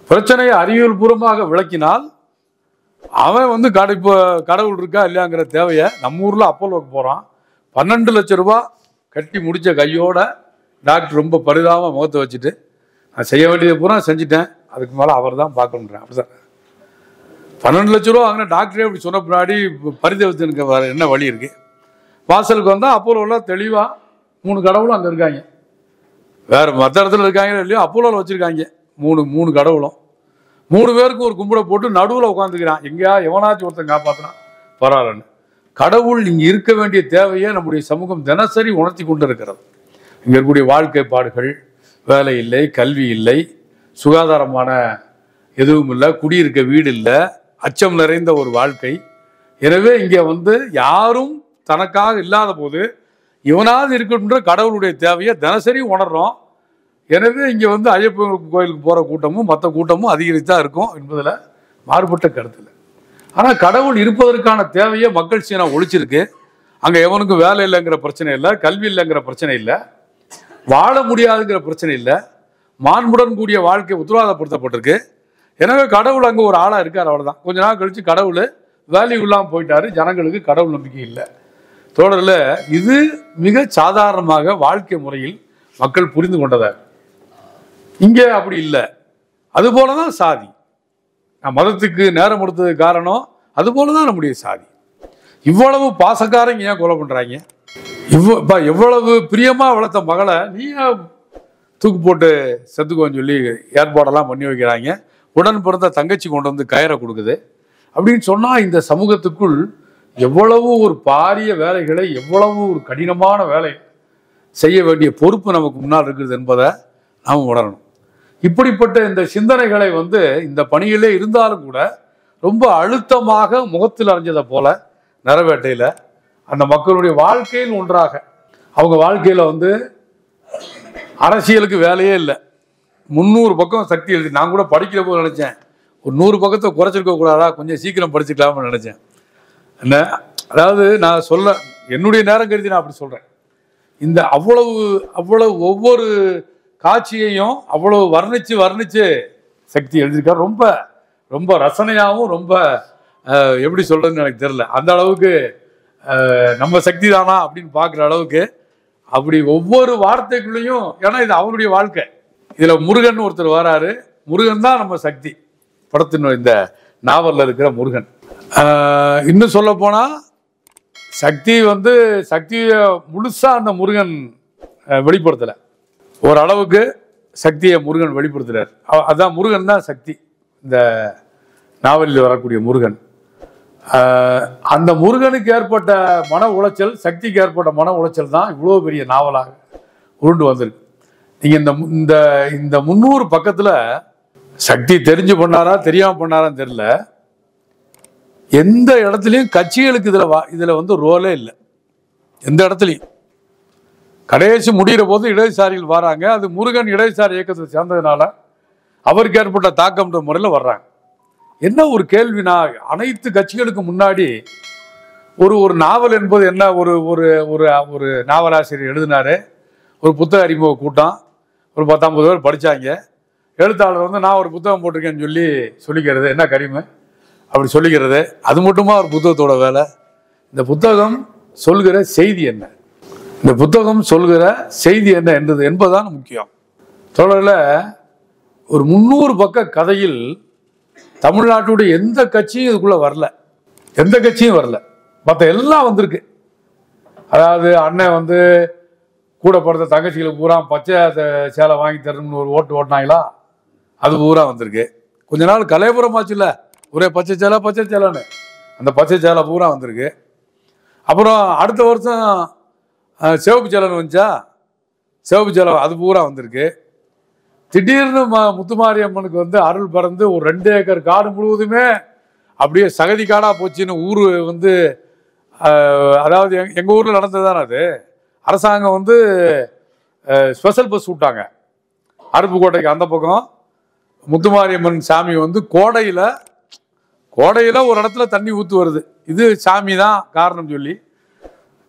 பிரச்சனையை அறிவியல் பூர்வமாக விளக்கினால் அவன் வந்து கடவுள் இருக்கா இல்லையாங்கிற தேவையை, நம்ம ஊர்ல அப்போலோக்கு போறான், 12 லட்சம் ரூபாய் கட்டி முடிச்ச கையோட டாக்டர் ரொம்ப பரிதாபமா முகத்தை வச்சுட்டு, நான் செய்ய வேண்டியதை பூரா செஞ்சுட்டேன், அதுக்கு மேல அவர் தான் பார்க்கணுன்றேன். அப்படிதான் 12 லட்சம் ரூபா வாங்கின டாக்டரே அப்படி சொன்ன பின்னாடி பரிதவித்தனுக்கு வேற என்ன வழி இருக்கு? வாசலுக்கு வந்தா அப்போலோலாம் தெளிவா 3 கடவுளும் அங்க இருக்காங்க. வேற மற்ற இடத்துல இருக்காங்க இல்லையோ, அப்போலோல வச்சிருக்காங்க 3 கடவுளும். 3 பேருக்கு ஒரு கும்பிட போட்டு நடுவில் உட்காந்துக்கிறான். எங்கேயா எவனாச்சும் ஒருத்தன் காப்பாத்தினா பரவாயில்லன்னு. கடவுள் இங்க இருக்க வேண்டிய தேவையை நம்முடைய சமூகம் தினசரி உணர்த்தி கொண்டு இருக்கிறது. இங்க இருக்கக்கூடிய வாழ்க்கை பாடுகள், வேலை இல்லை, கல்வி இல்லை, சுகாதாரமான எதுவும் இல்லை, குடியிருக்க வீடு இல்லை, அச்சம் நிறைந்த ஒரு வாழ்க்கை. எனவே இங்க வந்து யாரும் தனக்காக இல்லாத போது இவனாவது இருக்கின்ற கடவுளுடைய தேவையை தினசரி உணர்றோம். எனவே இங்க வந்து ஐயப்பன் கோயிலுக்கு போற கூட்டமும் மற்ற கூட்டமும் அதிகரித்தா இருக்கும் என்பதுல மாறுபட்ட கருத்து இல்லை. ஆனா கடவுள் இருப்பதற்கான தேவையை மக்கள் சீனா ஒழிச்சிருக்கு. அங்க எவனுக்கும் வேலை இல்லைங்கிற பிரச்சனை இல்லை, கல்வி இல்லைங்கிற பிரச்சனை இல்லை, வாழ முடியாதுங்கிற பிரச்சனை இல்லை, மாண்புடன் கூடிய வாழ்க்கை உத்தரவாதப்படுத்தப்பட்டிருக்கு. எனவே கடவுள் அங்க ஒரு ஆளா இருக்கார், அவ்வளவுதான். கொஞ்ச நாள் கழிச்சு கடவுள் வேல்யூ இல்லாம போயிட்டாரு, ஜனங்களுக்கு கடவுள் நம்பிக்கை இல்லை. தொடர்ல இது மிக சாதாரணமாக வாழ்க்கை முறையில் மக்கள் புரிந்து கொண்டதா. இங்கே அப்படி இல்லை. அது போலதான் சாதி. நான் மதத்துக்கு நேரம் கொடுத்ததுக்கு காரணம் அது போலதான் நம்முடைய சாதி. இவ்வளவு பாசக்காரங்க ஏன் கொலை பண்றாங்க? எவ்வளவு பிரியமா வளர்த்த மகளை நீ தூக்கு போட்டு செத்துக்கோன்னு சொல்லி ஏற்பாடெல்லாம் பண்ணி வைக்கிறாங்க. உடன் பிறந்த தங்கச்சி கொண்டு வந்து கயிறை கொடுக்குது அப்படின்னு சொன்னா இந்த சமூகத்துக்குள் எவ்வளவு ஒரு பாரிய வேலைகளை, எவ்வளவு ஒரு கடினமான வேலை செய்ய வேண்டிய பொறுப்பு நமக்கு முன்னால் இருக்குது என்பதை நாம் உணரணும். இப்படிப்பட்ட இந்த சிந்தனைகளை வந்து இந்த பணியிலே இருந்தாலும் கூட ரொம்ப அழுத்தமாக முகத்தில் அரைஞ்சதை போல நரவேட்டையில அந்த மக்களுடைய வாழ்க்கையில் ஒன்றாக அவங்க வாழ்க்கையில வந்து அரசியலுக்கு வேலையே இல்லை. 300 பக்கம் சக்தி எழுதி நான் கூட படிக்கிற போது நினைச்சேன், ஒரு 100 பக்கத்தை குறைச்சிருக்க கூடாதா, கொஞ்சம் சீக்கிரம் படிச்சுக்கலாம்னு நினைச்சேன். என்ன அதாவது நான் சொல்ல என்னுடைய நேரம் கருதி நான் அப்படி சொல்றேன். இந்த அவ்வளவு ஒவ்வொரு காட்சியையும் அவ்வளவு வர்ணிச்சு வர்ணிச்சு சக்தி எழுதியிருக்காரு. ரொம்ப ரொம்ப ரசனையாகவும் ரொம்ப எப்படி சொல்றதுன்னு எனக்கு தெரியல. அந்த அளவுக்கு நம்ம சக்தி தானா அப்படின்னு பார்க்குற அளவுக்கு அப்படி ஒவ்வொரு வார்த்தைக்குள்ளேயும், ஏன்னா இது அவருடைய வாழ்க்கை. இதுல முருகன் ஒருத்தர் வராரு. முருகன் தான் நம்ம சக்தி படத்தின் இந்த நாவலில் இருக்கிற முருகன். இன்னும் சொல்ல போனா சக்தி வந்து சக்தியை முழுசா அந்த முருகன் வெளிப்படுத்தலை. ஓரளவுக்கு சக்தியை முருகன் வெளிப்படுத்துறார். அதான் முருகன் தான் சக்தி இந்த நாவலில் வரக்கூடிய முருகன். அந்த முருகனுக்கு ஏற்பட்ட மன உளைச்சல், சக்திக்கு ஏற்பட்ட மன உளைச்சல் தான் இவ்வளோ பெரிய நாவலாக உருண்டு வந்திருக்கு. நீங்க இந்த இந்த 300 பக்கத்துல சக்தி தெரிஞ்சு பண்ணாரா தெரியாம பண்ணாரான்னு தெரியல. எந்த இடத்துலையும் கட்சிகளுக்கு இதுல வந்து ரோலே இல்லை. எந்த இடத்துலையும் கடைசி முடிகிற போது இடதுசாரிகள் வராங்க. அது முருகன் இடதுசாரி இயக்கத்தை சேர்ந்ததுனால அவருக்கு ஏற்பட்ட தாக்கம்ன்ற முறையில் வர்றாங்க. என்ன ஒரு கேள்வினா, அனைத்து கட்சிகளுக்கு முன்னாடி ஒரு நாவல் என்பது என்ன, ஒரு ஒரு ஒரு நாவலாசிரியர் எழுதினாரு. ஒரு புத்தக அறிமுக கூட்டம், ஒரு 10-50 பேர் படித்தாங்க. எழுத்தாளர் வந்து நான் ஒரு புத்தகம் போட்டிருக்கேன்னு சொல்லிக்கிறது என்ன கரிமை அப்படி சொல்லிக்கிறது. அது மட்டுமா ஒரு புத்தகத்தோட வேலை? இந்த புத்தகம் சொல்கிற செய்தி என்ன, இந்த புத்தகம் சொல்கிற செய்தி என்ன என்பதுதான் முக்கியம். தொடரில் ஒரு 300 பக்க கதையில் தமிழ்நாட்டுடைய எந்த கட்சியும் இதுக்குள்ள வரல. எந்த கட்சியும் வரல. மற்ற எல்லாம் வந்திருக்கு. அதாவது அண்ணன் வந்து கூட படுத்த தங்கச்சிகளுக்கு பூரா பச்சை சேலை வாங்கி தரணும்னு ஒரு ஓட்டினாங்களா, அது பூரா வந்திருக்கு. கொஞ்ச நாள் கலைபுரம் ஆச்சு இல்லை, ஒரே பச்சை சேலைன்னு அந்த பச்சை சேலை பூரா வந்திருக்கு. அப்புறம் அடுத்த வருஷம் சிவப்பு சேலைன்னு வந்துச்சா, சிவப்பு சேலை அது பூரா வந்திருக்கு. திடீர்னு முத்துமாரியம்மனுக்கு வந்து அருள் பறந்து ஒரு 2 ஏக்கர் காடு முழுவதுமே அப்படியே சகதி காடாக போச்சுன்னு ஊர் வந்து, அதாவது எங்கள் ஊரில் நடந்ததுதானே அது. அரசாங்கம் வந்து ஸ்பெஷல் பஸ் விட்டாங்க அருப்புக்கோட்டைக்கு அந்த பக்கம். முத்துமாரியம்மன் சாமி வந்து கோடையில் ஒரு இடத்துல தண்ணி ஊற்று வருது, இது சாமி தான் காரணம் சொல்லி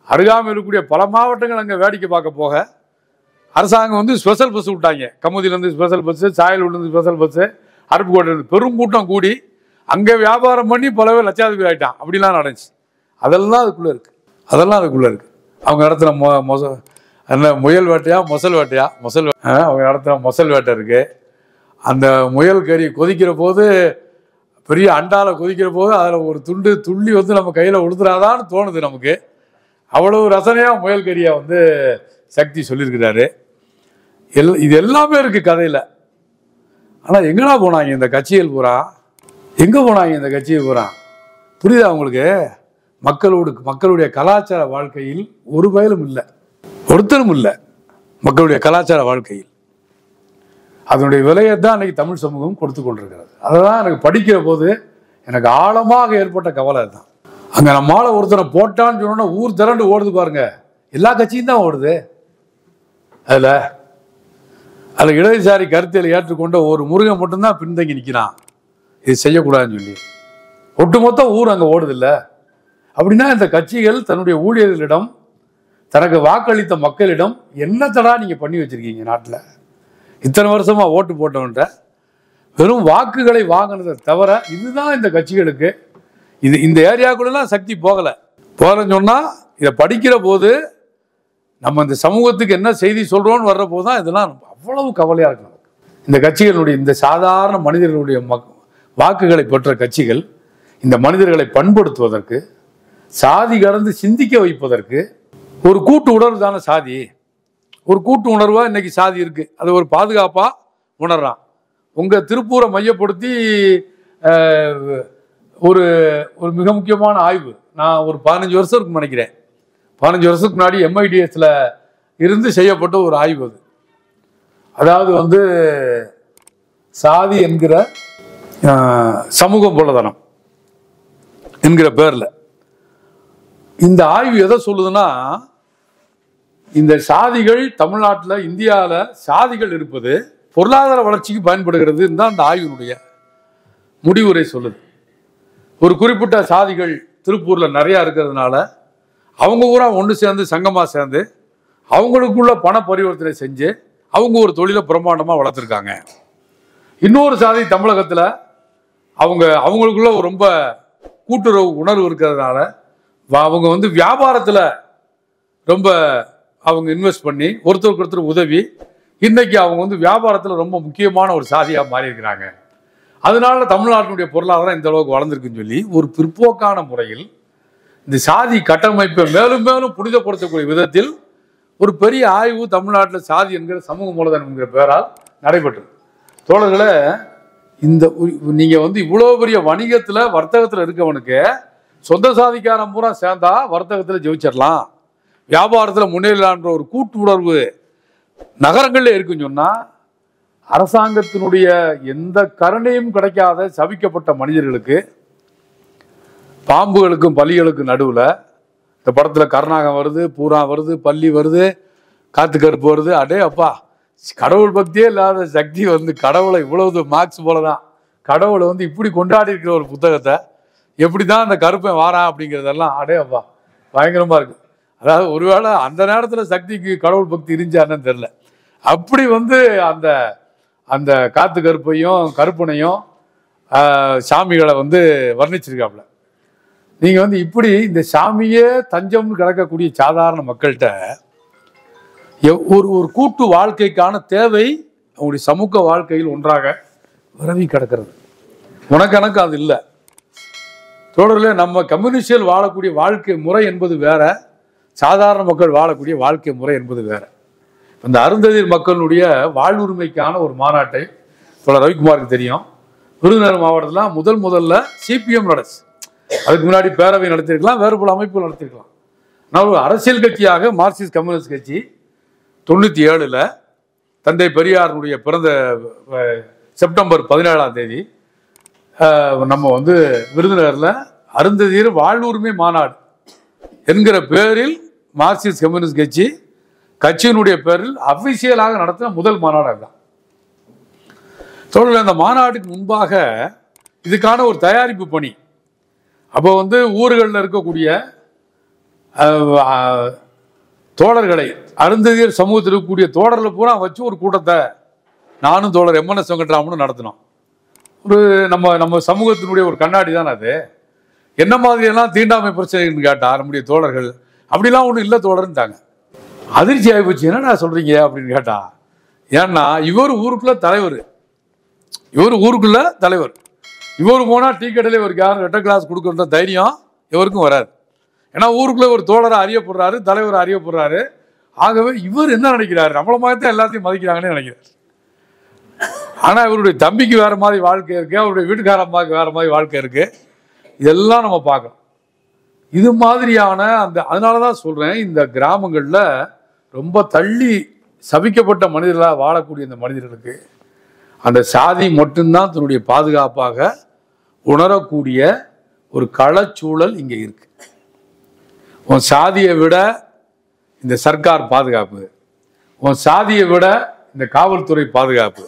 அருகாமல் இருக்கக்கூடிய பல மாவட்டங்கள் அங்கே வேடிக்கை பார்க்க போக அரசாங்கம் வந்து ஸ்பெஷல் பஸ் விட்டாங்க. கமுதியிலேருந்து ஸ்பெஷல் பஸ்ஸு, சாயலூர்லேருந்து ஸ்பெஷல் பஸ்ஸு, அருப்புக்கோட்டையிலேருந்து பெரும் கூட்டம் கூடி அங்கே வியாபாரம் பண்ணி பல பேர் லட்சாதிபதி ஆகிட்டான். அப்படிலாம் நடந்துச்சு. அதெல்லாம் அதுக்குள்ளே இருக்குது. அவங்க இடத்துல என்ன முயல் வேட்டையா மொசல் வேட்டையா அவங்க இடத்துல மொசல் வேட்டை இருக்குது. அந்த முயல் கறி கொதிக்கிற போது, பெரிய அண்டால கொதிக்கிற போது அதில் ஒரு துள்ளி வந்து நம்ம கையில் உடுத்துறாதான்னு தோணுது நமக்கு. அவ்வளவு ரசனையாக முயல் கறியை வந்து சக்தி சொல்லியிருக்கிறாரு. இது எல்லாமே இருக்கு கதையில். ஆனால் எங்கடா போனாங்க இந்த கட்சிகள் பூரா? எங்கே போனாங்க இந்த கட்சியை பூரா? புரியுதா உங்களுக்கு? மக்களுடைய கலாச்சார வாழ்க்கையில் ஒரு பயலும் இல்லை, ஒருத்தரும் இல்லை. மக்களுடைய கலாச்சார வாழ்க்கையில் அதனுடைய விலையை தான் அன்னைக்கு தமிழ் சமூகம் கொடுத்து கொண்டிருக்கிறது. அதை தான் எனக்கு படிக்கிற போது எனக்கு ஆழமாக ஏற்பட்ட கவலை தான். அங்கே நம்மால ஒருத்தனை போட்டான்னு சொன்னோன்னா ஊர் திரண்டு ஓடுது பாருங்க. எல்லா கட்சியும் தான் ஓடுது. அதில் இடதுசாரி கருத்தியலை ஏற்றுக்கொண்ட ஒரு முருகன் மட்டும்தான் பின்தங்கி நிற்கிறான், இது செய்யக்கூடாதுன்னு சொல்லி. ஒட்டுமொத்த ஊர் அங்கே ஓடுதில்லை. அப்படின்னா இந்த கட்சிகள் தன்னுடைய ஊழியர்களிடம், தனக்கு வாக்களித்த மக்களிடம் என்னத்தடா நீங்கள் பண்ணி வச்சிருக்கீங்க? நாட்டில் இத்தனை வருஷமா ஓட்டு போட்டவன்ட்ட வெறும் வாக்குகளை வாங்கினதை தவிர இதுதான் இந்த கட்சிகளுக்கு. இந்த ஏரியாக்குள்ளெல்லாம் சக்தி போகலைன்னு சொன்னால், இதை படிக்கிற போது நம்ம இந்த சமூகத்துக்கு என்ன செய்தி சொல்கிறோன்னு வர்ற போது தான் இதெல்லாம் அவ்வளவு கவலையாக இருக்கு. இந்த கட்சிகளுடைய, இந்த சாதாரண மனிதர்களுடைய வாக்குகளை பெற்ற கட்சிகள் இந்த மனிதர்களை பண்படுத்துவதற்கு, சாதி கடந்து சிந்திக்க வைப்பதற்கு ஒரு கூட்டு உணர்வு தானே சாதி. ஒரு கூட்டு உணர்வாக இன்னைக்கு சாதி இருக்கு. அது ஒரு பாதுகாப்பாக உணர்றான். உங்கள் திருப்பூரை மையப்படுத்தி ஒரு மிக முக்கியமான ஆய்வு நான் ஒரு 15 வருஷத்துக்கு நினைக்கிறேன், 15 வருஷத்துக்கு முன்னாடி MIDSல இருந்து செய்யப்பட்ட ஒரு ஆய்வு அது. அதாவது வந்து சாதி என்கிற சமூக மூலதனம் என்கிற பேர்ல இந்த ஆய்வு எதை சொல்லுதுன்னா, இந்த சாதிகள் தமிழ்நாட்டில், இந்தியாவில் சாதிகள் இருப்பது பொருளாதார வளர்ச்சிக்கு பயன்படுகிறது தான் இந்த ஆய்வினுடைய முடிவுரை சொல்லுது. ஒரு குறிப்பிட்ட சாதிகள் திருப்பூரில் நிறையா இருக்கிறதுனால அவங்க பூரா ஒன்று சேர்ந்து சங்கமாக சேர்ந்து அவங்களுக்குள்ள பண பரிவர்த்தனை செஞ்சு அவங்க ஒரு தொழிலை பிரம்மாண்டமாக வளர்த்துருக்காங்க. இன்னொரு சாதி தமிழகத்தில் அவங்களுக்குள்ள ரொம்ப கூட்டுறவு உணர்வு இருக்கிறதுனால அவங்க வந்து வியாபாரத்தில் ரொம்ப அவங்க இன்வெஸ்ட் பண்ணி ஒருத்தருக்கு ஒருத்தர் உதவி இன்னைக்கு அவங்க வந்து வியாபாரத்தில் ரொம்ப முக்கியமான ஒரு சாதியாக மாறி இருக்கிறாங்க. அதனால தமிழ்நாட்டினுடைய பொருளாதாரம் இந்த அளவுக்கு வளர்ந்துருக்குன்னு சொல்லி ஒரு பிற்போக்கான முறையில் இந்த சாதி கட்டமைப்பை மேலும் மேலும் புனிதப்படுத்தக்கூடிய விதத்தில் ஒரு பெரிய ஆய்வு தமிழ்நாட்டில் சாதி என்கிற சமூக மூலதனம் என்கிற பெயரால் நடைபெற்றது. தோழர்களே, இந்த நீங்கள் வந்து இவ்வளோ பெரிய வணிகத்தில் வர்த்தகத்தில் இருக்கவனுக்கு சொந்த சாதிக்காரன் பூரா சேர்ந்தா வர்த்தகத்தில் ஜெயிச்சிடலாம், வியாபாரத்தில் முன்னேறலான்ற ஒரு கூட்டு உணர்வு நகரங்களில் இருக்குன்னு சொன்னால் அரசாங்கத்தினுடைய எந்த கருணையும் கிடைக்காத சபிக்கப்பட்ட மனிதர்களுக்கு, பாம்புகளுக்கும் பள்ளிகளுக்கும் நடுவில் இந்த படத்தில் கருணாகம் வருது, பூரா வருது, பள்ளி வருது, காத்து கருப்பு வருது. அடே அப்பா, கடவுள் பக்தியே இல்லாத சக்தி வந்து கடவுளை இவ்வளவு மார்க்ஸ் போல தான் கடவுளை வந்து இப்படி கொண்டாடி இருக்கிற ஒரு புத்தகத்தை எப்படி தான் அந்த கருப்பன் வாரான் அப்படிங்கிறதெல்லாம் அடே அப்பா பயங்கரமாக இருக்குது. அதாவது ஒருவேளை அந்த நேரத்தில் சக்திக்கு கடவுள் பக்தி இருந்துச்சான்னு தெரில. அப்படி வந்து அந்த அந்த காத்து கருப்பையும் கருப்பனையும் சாமிகளை வந்து வர்ணிச்சிருக்காப்புல. நீங்கள் வந்து இப்படி இந்த சாமியே தஞ்சம்னு கிடக்கக்கூடிய சாதாரண மக்கள்கிட்ட ஒரு ஒரு கூட்டு வாழ்க்கைக்கான தேவை அவங்களுடைய சமூக வாழ்க்கையில் ஒன்றாக விரவி கிடக்கிறது. உனக்கு அது இல்லை. தொடர்ல நம்ம கம்யூனிஸ்டில் வாழக்கூடிய வாழ்க்கை முறை என்பது வேற, சாதாரண மக்கள் வாழக்கூடிய வாழ்க்கை முறை என்பது வேற. அந்த அருந்ததியர் மக்களுடைய வாழ்வுரிமைக்கான ஒரு மாநாட்டை தோழர் ரவிக்குமாருக்கு தெரியும், விருதுநகர் மாவட்டத்தில் முதல்ல சிபிஎம் நடச்சு. அதுக்கு முன்னாடி பேரவை நடத்திருக்கலாம், வேறு பல அமைப்புகள் நடத்திருக்கலாம். நான் ஒரு அரசியல் கட்சியாக மார்க்சிஸ்ட் கம்யூனிஸ்ட் கட்சி 97 தந்தை பெரியாருடைய பிறந்த செப்டம்பர் 17 நம்ம வந்து விருதுநகரில் அருந்ததியர் வாழ்வுரிமை மாநாடு என்கிற பேரில் மார்க்சிஸ்ட் கம்யூனிஸ்ட் கட்சியினுடைய பேரில் அபிஷியலாக நடத்தின முதல் மாநாடு தான். தொடர்ந்து அந்த மாநாட்டுக்கு முன்பாக இதுக்கான ஒரு தயாரிப்பு பணி, அப்போ வந்து ஊர்களில் இருக்கக்கூடிய தோழர்களை, அருந்ததியர் சமூகத்தில் இருக்கக்கூடிய தோழர்களை பூரா வச்சு ஒரு கூட்டத்தை நானும் தோழர் எம்என்எஸ் வெங்கட்ராமனும் நடத்தினோம். ஒரு நம்ம சமூகத்தினுடைய ஒரு கண்ணாடி தான் அது. என்ன மாதிரியெல்லாம் தீண்டாமை பிரச்சனைன்னு கேட்டா நம்முடைய தோழர்கள் அப்படிலாம் ஒன்றும் இல்லை தோழர்ன்ட்டாங்க. அதிர்ச்சி ஆகிப்போச்சு, என்னடா சொல்றீங்க அப்படின்னு கேட்டா, ஏன்னா இவர் ஊருக்குள்ள தலைவர், இவர் போனால் டீ கடையில் இவருக்கு யாரும் ரெட்டை கிளாஸ் கொடுக்குற தைரியம் இவருக்கும் வராது. ஏன்னா ஊருக்குள்ளே ஒரு தோழரை அறியப்படுறாரு, தலைவர் அறியப்படுறாரு. ஆகவே இவர் என்ன நினைக்கிறாரு, நம்மள மாதிரி தான் எல்லாத்தையும் மதிக்கிறாங்கன்னு நினைக்கிறார். ஆனால் இவருடைய தம்பிக்கு வேற மாதிரி வாழ்க்கை இருக்கு, அவருடைய வீட்டுக்கார அம்மாவுக்கு வேற மாதிரி வாழ்க்கை இருக்கு. இதெல்லாம் நம்ம பார்க்கணும். இது மாதிரியான அதனால தான் சொல்றேன், இந்த கிராமங்களில் ரொம்ப தள்ளி சபிக்கப்பட்ட மனிதர்களாக வாழக்கூடிய இந்த மனிதர்களுக்கு அந்த சாதி மட்டும்தான் தன்னுடைய பாதுகாப்பாக உணரக்கூடிய ஒரு களச்சூழல் இங்கே இருக்கு. உன் சாதியை விட இந்த சர்க்கார் பாதுகாப்பு, உன் சாதியை விட இந்த காவல்துறை பாதுகாப்பு,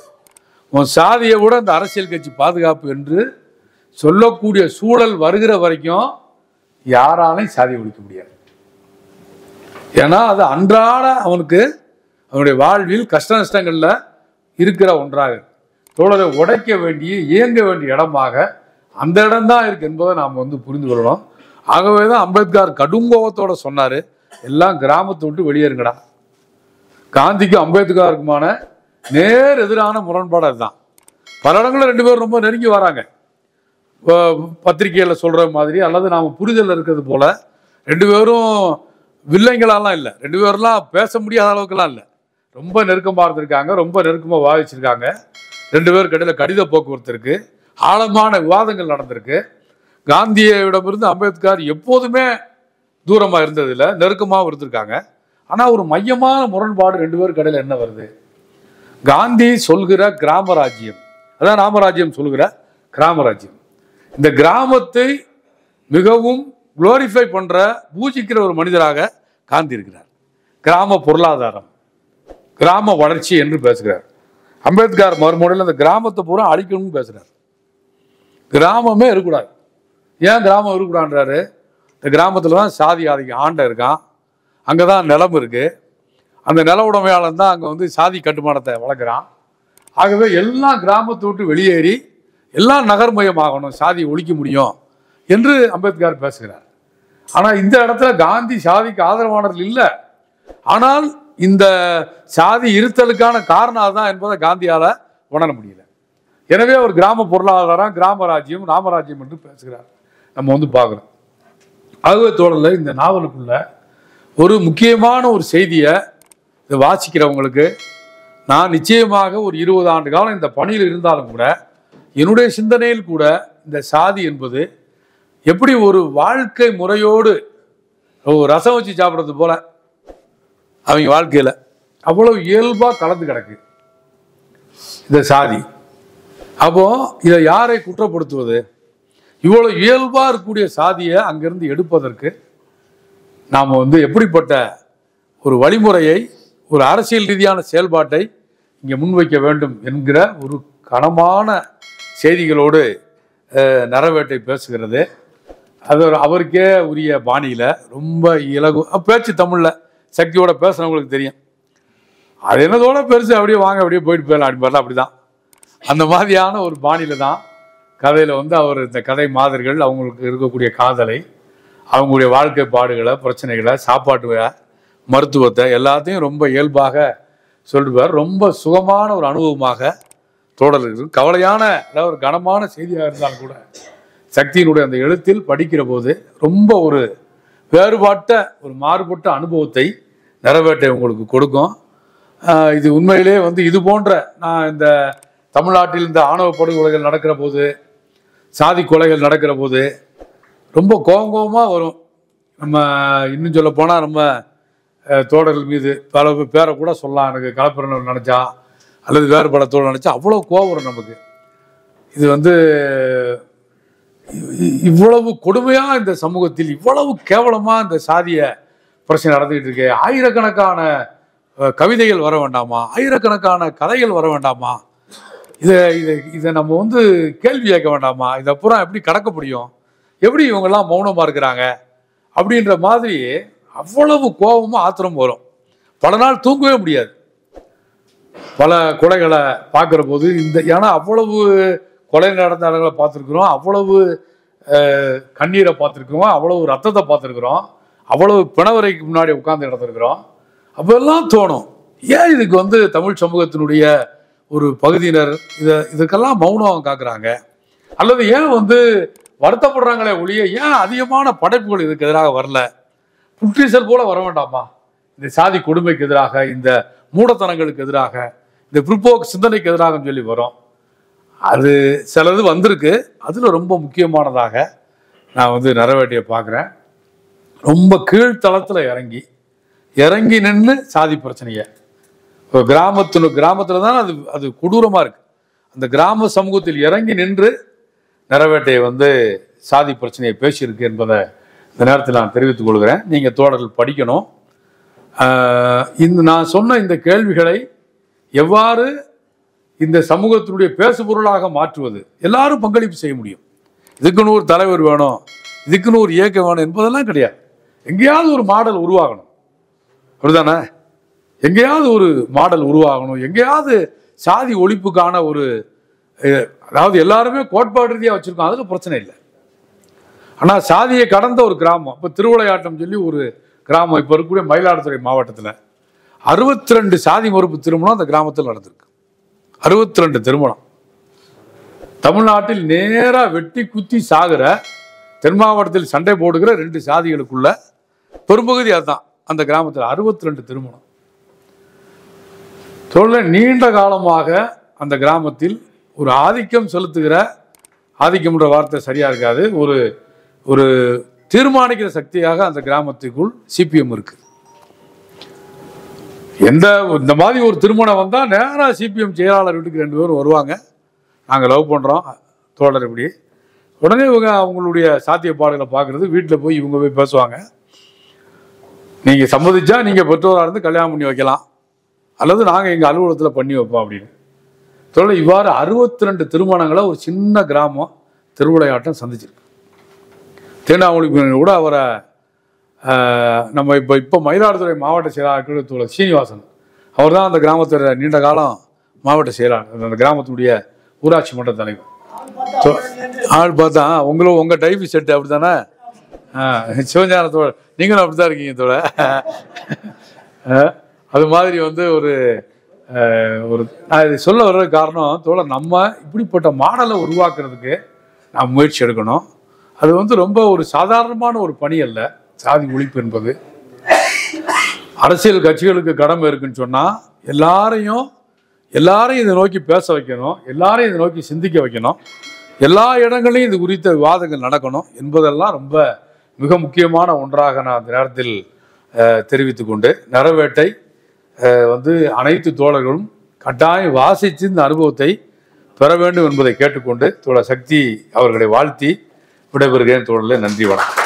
உன் சாதியை விட இந்த அரசியல் கட்சி பாதுகாப்பு என்று சொல்லக்கூடிய சூழல் வருகிற வரைக்கும் யாராலையும் சாதி ஒழிக்க முடியாது. ஏன்னா அது அன்றாட அவனுடைய வாழ்வில் கஷ்ட நஷ்டங்கள்ல இருக்கிற ஒன்றாக தோழரை உடைக்க வேண்டிய, இயங்க வேண்டிய இடமாக அந்த இடம்தான் இருக்கு என்பதை நாம் வந்து புரிந்து கொள்ளணும். ஆகவே தான் அம்பேத்கர் கடுங்கோபத்தோட சொன்னாரு, எல்லாம் கிராமத்தை விட்டு வெளியேறுங்கடா. காந்திக்கும் அம்பேத்கருக்குமான நேர் எதிரான முரண்பாடு அதுதான். பல இடங்களில் ரெண்டு பேரும் ரொம்ப நெருங்கி வராங்க. பத்திரிகையில் சொல்ற மாதிரி அல்லது நாம் புரிதல் இருக்கிறது போல ரெண்டு பேரும் வில்லைங்களாலாம் இல்லை, ரெண்டு பேர்லாம் பேச முடியாத அளவுக்குலாம் இல்லை, ரொம்ப நெருக்கமாக இருந்திருக்காங்க, ரொம்ப நெருக்கமாக வாதிச்சிருக்காங்க. ரெண்டு பேருக்கு இடையில கடித போக்குவரத்து இருக்கு, ஆழமான விவாதங்கள் நடந்திருக்கு. காந்தியிடமிருந்து அம்பேத்கர் எப்போதுமே தூரமாக இருந்ததில்லை, நெருக்கமாக இருந்திருக்காங்க. ஆனால் ஒரு மையமான முரண்பாடு ரெண்டு பேருக்கு இடையில என்ன வருது, காந்தி சொல்கிற கிராம ராஜ்யம், அதான் ராமராஜ்யம் சொல்கிற கிராம ராஜ்யம். இந்த கிராமத்தை மிகவும் குளோரிஃபை பண்ற, பூஜிக்கிற ஒரு மனிதராக காந்தி இருக்கிறார். கிராம பொருளாதாரம், கிராம வளர்ச்சி என்று பேசுகிறார். அம்பேத்கர் மறுமுறையில் அந்த கிராமத்தை பூரா அழிக்கணும்னு பேசுறார். கிராமமே இருக்கக்கூடாது. ஏன் கிராமம் இருக்கக்கூடாதுன்றாரு, இந்த கிராமத்தில் தான் சாதி ஆதிக்கம் ஆண்ட இருக்கான், அங்கே தான் நிலம் இருக்கு, அந்த நில உடைமையாளன் தான் அங்கே வந்து சாதி கட்டுமானத்தை வளர்க்குறான். ஆகவே எல்லா கிராமத்தை விட்டு வெளியேறி எல்லாம் நகர்மயமாகணும், சாதியை ஒழிக்க முடியும் என்று அம்பேத்கர் பேசுகிறார். ஆனால் இந்த இடத்துல காந்தி சாதிக்கு ஆதரவானவர்கள் இல்லை. ஆனால் இந்த சாதி இருத்தலுக்கான காரணம் தான் என்பதை காந்தியால் உணர முடியல. எனவே அவர் கிராம பொருளாதாரம், கிராம ராஜ்யம், ராமராஜ்யம் என்று பேசுகிறார். நம்ம வந்து பார்க்குறோம். ஆகவே தோழர்களே, இந்த நாவலுக்குள்ள ஒரு முக்கியமான ஒரு செய்தியை இதை வாசிக்கிறவங்களுக்கு நான் நிச்சயமாக ஒரு 20 ஆண்டு காலம் இந்த பணியில் இருந்தாலும் கூட என்னுடைய சிந்தனையில் கூட இந்த சாதி என்பது எப்படி ஒரு வாழ்க்கை முறையோடு ரசம் வச்சு சாப்பிட்றது போல அவங்க வாழ்க்கையில் அவ்வளவு இயல்பாக கலந்து கிடக்கு இந்த சாதி. அப்போ இதை யாரை குற்றப்படுத்துவது? இவ்வளவு இயல்பாக இருக்கக்கூடிய சாதியை அங்கிருந்து எடுப்பதற்கு நாம் வந்து எப்படிப்பட்ட ஒரு வழிமுறையை, ஒரு அரசியல் ரீதியான செயல்பாட்டை இங்கே முன்வைக்க வேண்டும் என்கிற ஒரு கனமான செய்திகளோடு நரவேட்டை பேசுகிறது. அது அவருக்கே உரிய பாணியில் ரொம்ப இலகு பேச்சு, தமிழில் சக்தியோட பேசுனவங்களுக்கு தெரியும். அது என்னதோட பெருசு, அப்படியே வாங்க அப்படியே போயிட்டு போயிடலாம் அப்படின்னு அப்படி தான். அந்த மாதிரியான ஒரு பாணியில் தான் கதையில் வந்து அவர் இந்த கதை மாதிரிகள், அவங்களுக்கு இருக்கக்கூடிய காதலை, அவங்களுடைய வாழ்க்கை பாடுகளை, பிரச்சனைகளை, சாப்பாட்டு மருத்துவத்தை எல்லாத்தையும் ரொம்ப இயல்பாக சொல்லுவார். ரொம்ப சுகமான ஒரு அனுபவமாக தொடர்கிறது. கவலையான ஒரு கனமான செய்தியாக இருந்தாலும் கூட சக்தியினுடைய அந்த எழுத்தில் படிக்கிற போது ரொம்ப ஒரு வேறுபட்ட ஒரு மாறுபட்ட அனுபவத்தை நரவேட்டை உங்களுக்கு கொடுக்கும். இது உண்மையிலே வந்து இது போன்ற நான் இந்த தமிழ்நாட்டில் இந்த ஆணவ படுகொலைகள் நடக்கிற போது, சாதி கொலைகள் நடக்கிற போது ரொம்ப கோபமாக வரும். நம்ம இன்னும் சொல்ல போனால் நம்ம தோழர்கள் மீது பல பேரை கூட சொல்லலாம். எனக்கு கலப்பிரனர் நினச்சா அல்லது வேறு பல தோழர் நினச்சா அவ்வளோ கோபம் வரும் நமக்கு. இது வந்து இவ்வளவு கொடுமையாக இந்த சமூகத்தில் இவ்வளவு கேவலமாக இந்த சாதிய பிரச்சனை நடந்துகிட்டு இருக்கு. ஆயிரக்கணக்கான கவிதைகள் வர வேண்டாமா? ஆயிரக்கணக்கான கதைகள் வர வேண்டாமா? இதை நம்ம வந்து கேள்வி கேட்க வேண்டாமா? இதை அப்புறம் எப்படி கடக்க முடியும்? எப்படி இவங்கெல்லாம் மௌனமாக இருக்கிறாங்க? அப்படின்ற மாதிரி அவ்வளவு கோபமும் ஆத்திரம் வரும். பல நாள் தூங்கவே முடியாது. பல கொலைகளை பார்க்குற போது ஏன்னா அவ்வளவு கொலை நடந்த இடங்களை பார்த்துருக்குறோம், அவ்வளவு கண்ணீரை பார்த்துருக்குறோம், அவ்வளவு ரத்தத்தை பார்த்துருக்குறோம், அவ்வளவு பிணவரைக்கு முன்னாடி உட்கார்ந்து நடந்திருக்கிறோம். அப்பெல்லாம் தோணும், ஏன் இதுக்கு வந்து தமிழ் சமூகத்தினுடைய ஒரு பகுதியினர் இதுக்கெல்லாம் மௌனம் காக்குறாங்க? அல்லது ஏன் வந்து வருத்தப்படுறாங்களே ஒழிய ஏன் அதிகமான படைப்புகள் இதுக்கு எதிராக வரல? புற்றீசல் போல வர வேண்டாமா? இந்த சாதி கொடுமைக்கு எதிராக, இந்த மூடத்தனங்களுக்கு எதிராக, இந்த பிற்போக்கு சிந்தனைக்கு எதிராக சொல்லி வரும். அது சிலது வந்திருக்கு. அதில் ரொம்ப முக்கியமானதாக நான் வந்து நரவேட்டையை பார்க்குறேன். ரொம்ப கீழ்த்தளத்தில் இறங்கி நின்று சாதி பிரச்சனையை கிராமத்தில் தான் அது கொடூரமாக இருக்குது. அந்த கிராம சமூகத்தில் இறங்கி நின்று நரவேட்டையை வந்து சாதி பிரச்சனையை பேசியிருக்கு என்பதை இந்த நேரத்தில் நான் தெரிவித்துக் கொள்கிறேன். நீங்கள் தோழர்கள் படிக்கணும். நான் சொன்ன இந்த கேள்விகளை எவ்வாறு இந்த சமூகத்தினுடைய பேசுபொருளாக மாற்றுவது, எல்லாரும் பங்களிப்பு செய்ய முடியும். இதுக்குன்னு ஒரு தலைவர் வேணும், இதுக்குன்னு ஒரு இயக்கம் வேணும் என்பதெல்லாம் கிடையாது. எங்கேயாவது ஒரு மாடல் உருவாகணும், அப்படிதானே? எங்கேயாவது ஒரு மாடல் உருவாகணும், எங்கேயாவது சாதி ஒழிப்புக்கான ஒரு, அதாவது எல்லாருமே கோட்பாடு ரீதியாக வச்சிருக்கோம், அதில் பிரச்சனை இல்லை. ஆனால் சாதியை கடந்த ஒரு கிராமம், இப்போ திருவிளையாட்டம் சொல்லி ஒரு கிராமம் இப்போ இருக்கக்கூடிய மயிலாடுதுறை மாவட்டத்தில் 62 சாதி மறுப்பு திருமணம் அந்த கிராமத்தில் நடந்திருக்கு. 62 திருமணம். தமிழ்நாட்டில் நேராக வெட்டி குத்தி சாகிற, தென் மாவட்டத்தில் சண்டை போடுகிற 2 சாதிகளுக்குள்ள பெரும்பகுதி அதுதான். அந்த கிராமத்தில் 62 திருமணம். நீண்ட காலமாக அந்த கிராமத்தில் ஒரு ஆதிக்கம் செலுத்துகிற, ஆதிக்கம்ன்ற வார்த்தை சரியா இருக்காது, ஒரு தீர்மானிக்கிற சக்தியாக அந்த கிராமத்துக்குள் சிபிஎம் இருக்கு. இந்த மாதிரி ஒரு திருமணம் வந்தால் நேராக சிபிஎம் செயலாளர் வீட்டுக்கு 2 பேரும் வருவாங்க. நாங்கள் லவ் பண்ணுறோம் தோழர் இப்படி. உடனே இவங்க அவங்களுடைய சாத்தியப்பாடுகளை பார்க்குறது, வீட்டில் போய் இவங்க போய் பேசுவாங்க. நீங்கள் சம்மதிச்சா நீங்கள் பெற்றோராக இருந்து கல்யாணம் பண்ணி வைக்கலாம், அல்லது நாங்கள் எங்கள் அலுவலகத்தில் பண்ணி வைப்போம் அப்படின்னு தோழர். இவ்வாறு 62 திருமணங்களை ஒரு சின்ன கிராமம் திருவிளையாட்டம் சந்திச்சிருக்கு. திருவண்ணாமலை கூட அவரை நம்ம இப்போ மயிலாடுதுறை மாவட்ட செயலாளர் தோழர் சீனிவாசன், அவர் தான் அந்த கிராமத்தில் நீண்ட காலம் மாவட்ட செயலாளர், அந்த கிராமத்துடைய ஊராட்சி மன்ற தலைவர். ஆள் பார்த்தா உங்கள் டைப் செட்டு அப்படி தானே? சிவஞான தோழர், நீங்களும் அப்படி தான் இருக்கீங்க தோழர். அது மாதிரி வந்து ஒரு நான் இதை சொல்ல வர்றது காரணம் தோழர், நம்ம இப்படிப்பட்ட மாடலை உருவாக்குறதுக்கு நாம் முயற்சி எடுக்கணும். அது வந்து ரொம்ப ஒரு சாதாரணமான ஒரு பணி அல்ல. சாதி ஒழிப்பு என்பது அரசியல் கட்சிகளுக்கு கடமை இருக்குன்னு சொன்னால் எல்லாரையும் இதை நோக்கி பேச வைக்கணும், எல்லாரையும் இதை நோக்கி சிந்திக்க வைக்கணும், எல்லா இடங்களையும் இது குறித்த விவாதங்கள் நடக்கணும் என்பதெல்லாம் ரொம்ப மிக முக்கியமான ஒன்றாக நான் அந்த நேரத்தில் தெரிவித்து கொண்டு, நரவேட்டை வந்து அனைத்து தோழர்களும் கட்டாயம் வாசித்து இந்த அனுபவத்தை பெற வேண்டும் என்பதை கேட்டுக்கொண்டு தோழர் சக்தி அவர்களை வாழ்த்தி விடைபெறுகிறேன். தோழர்களே, நன்றி, வணக்கம்.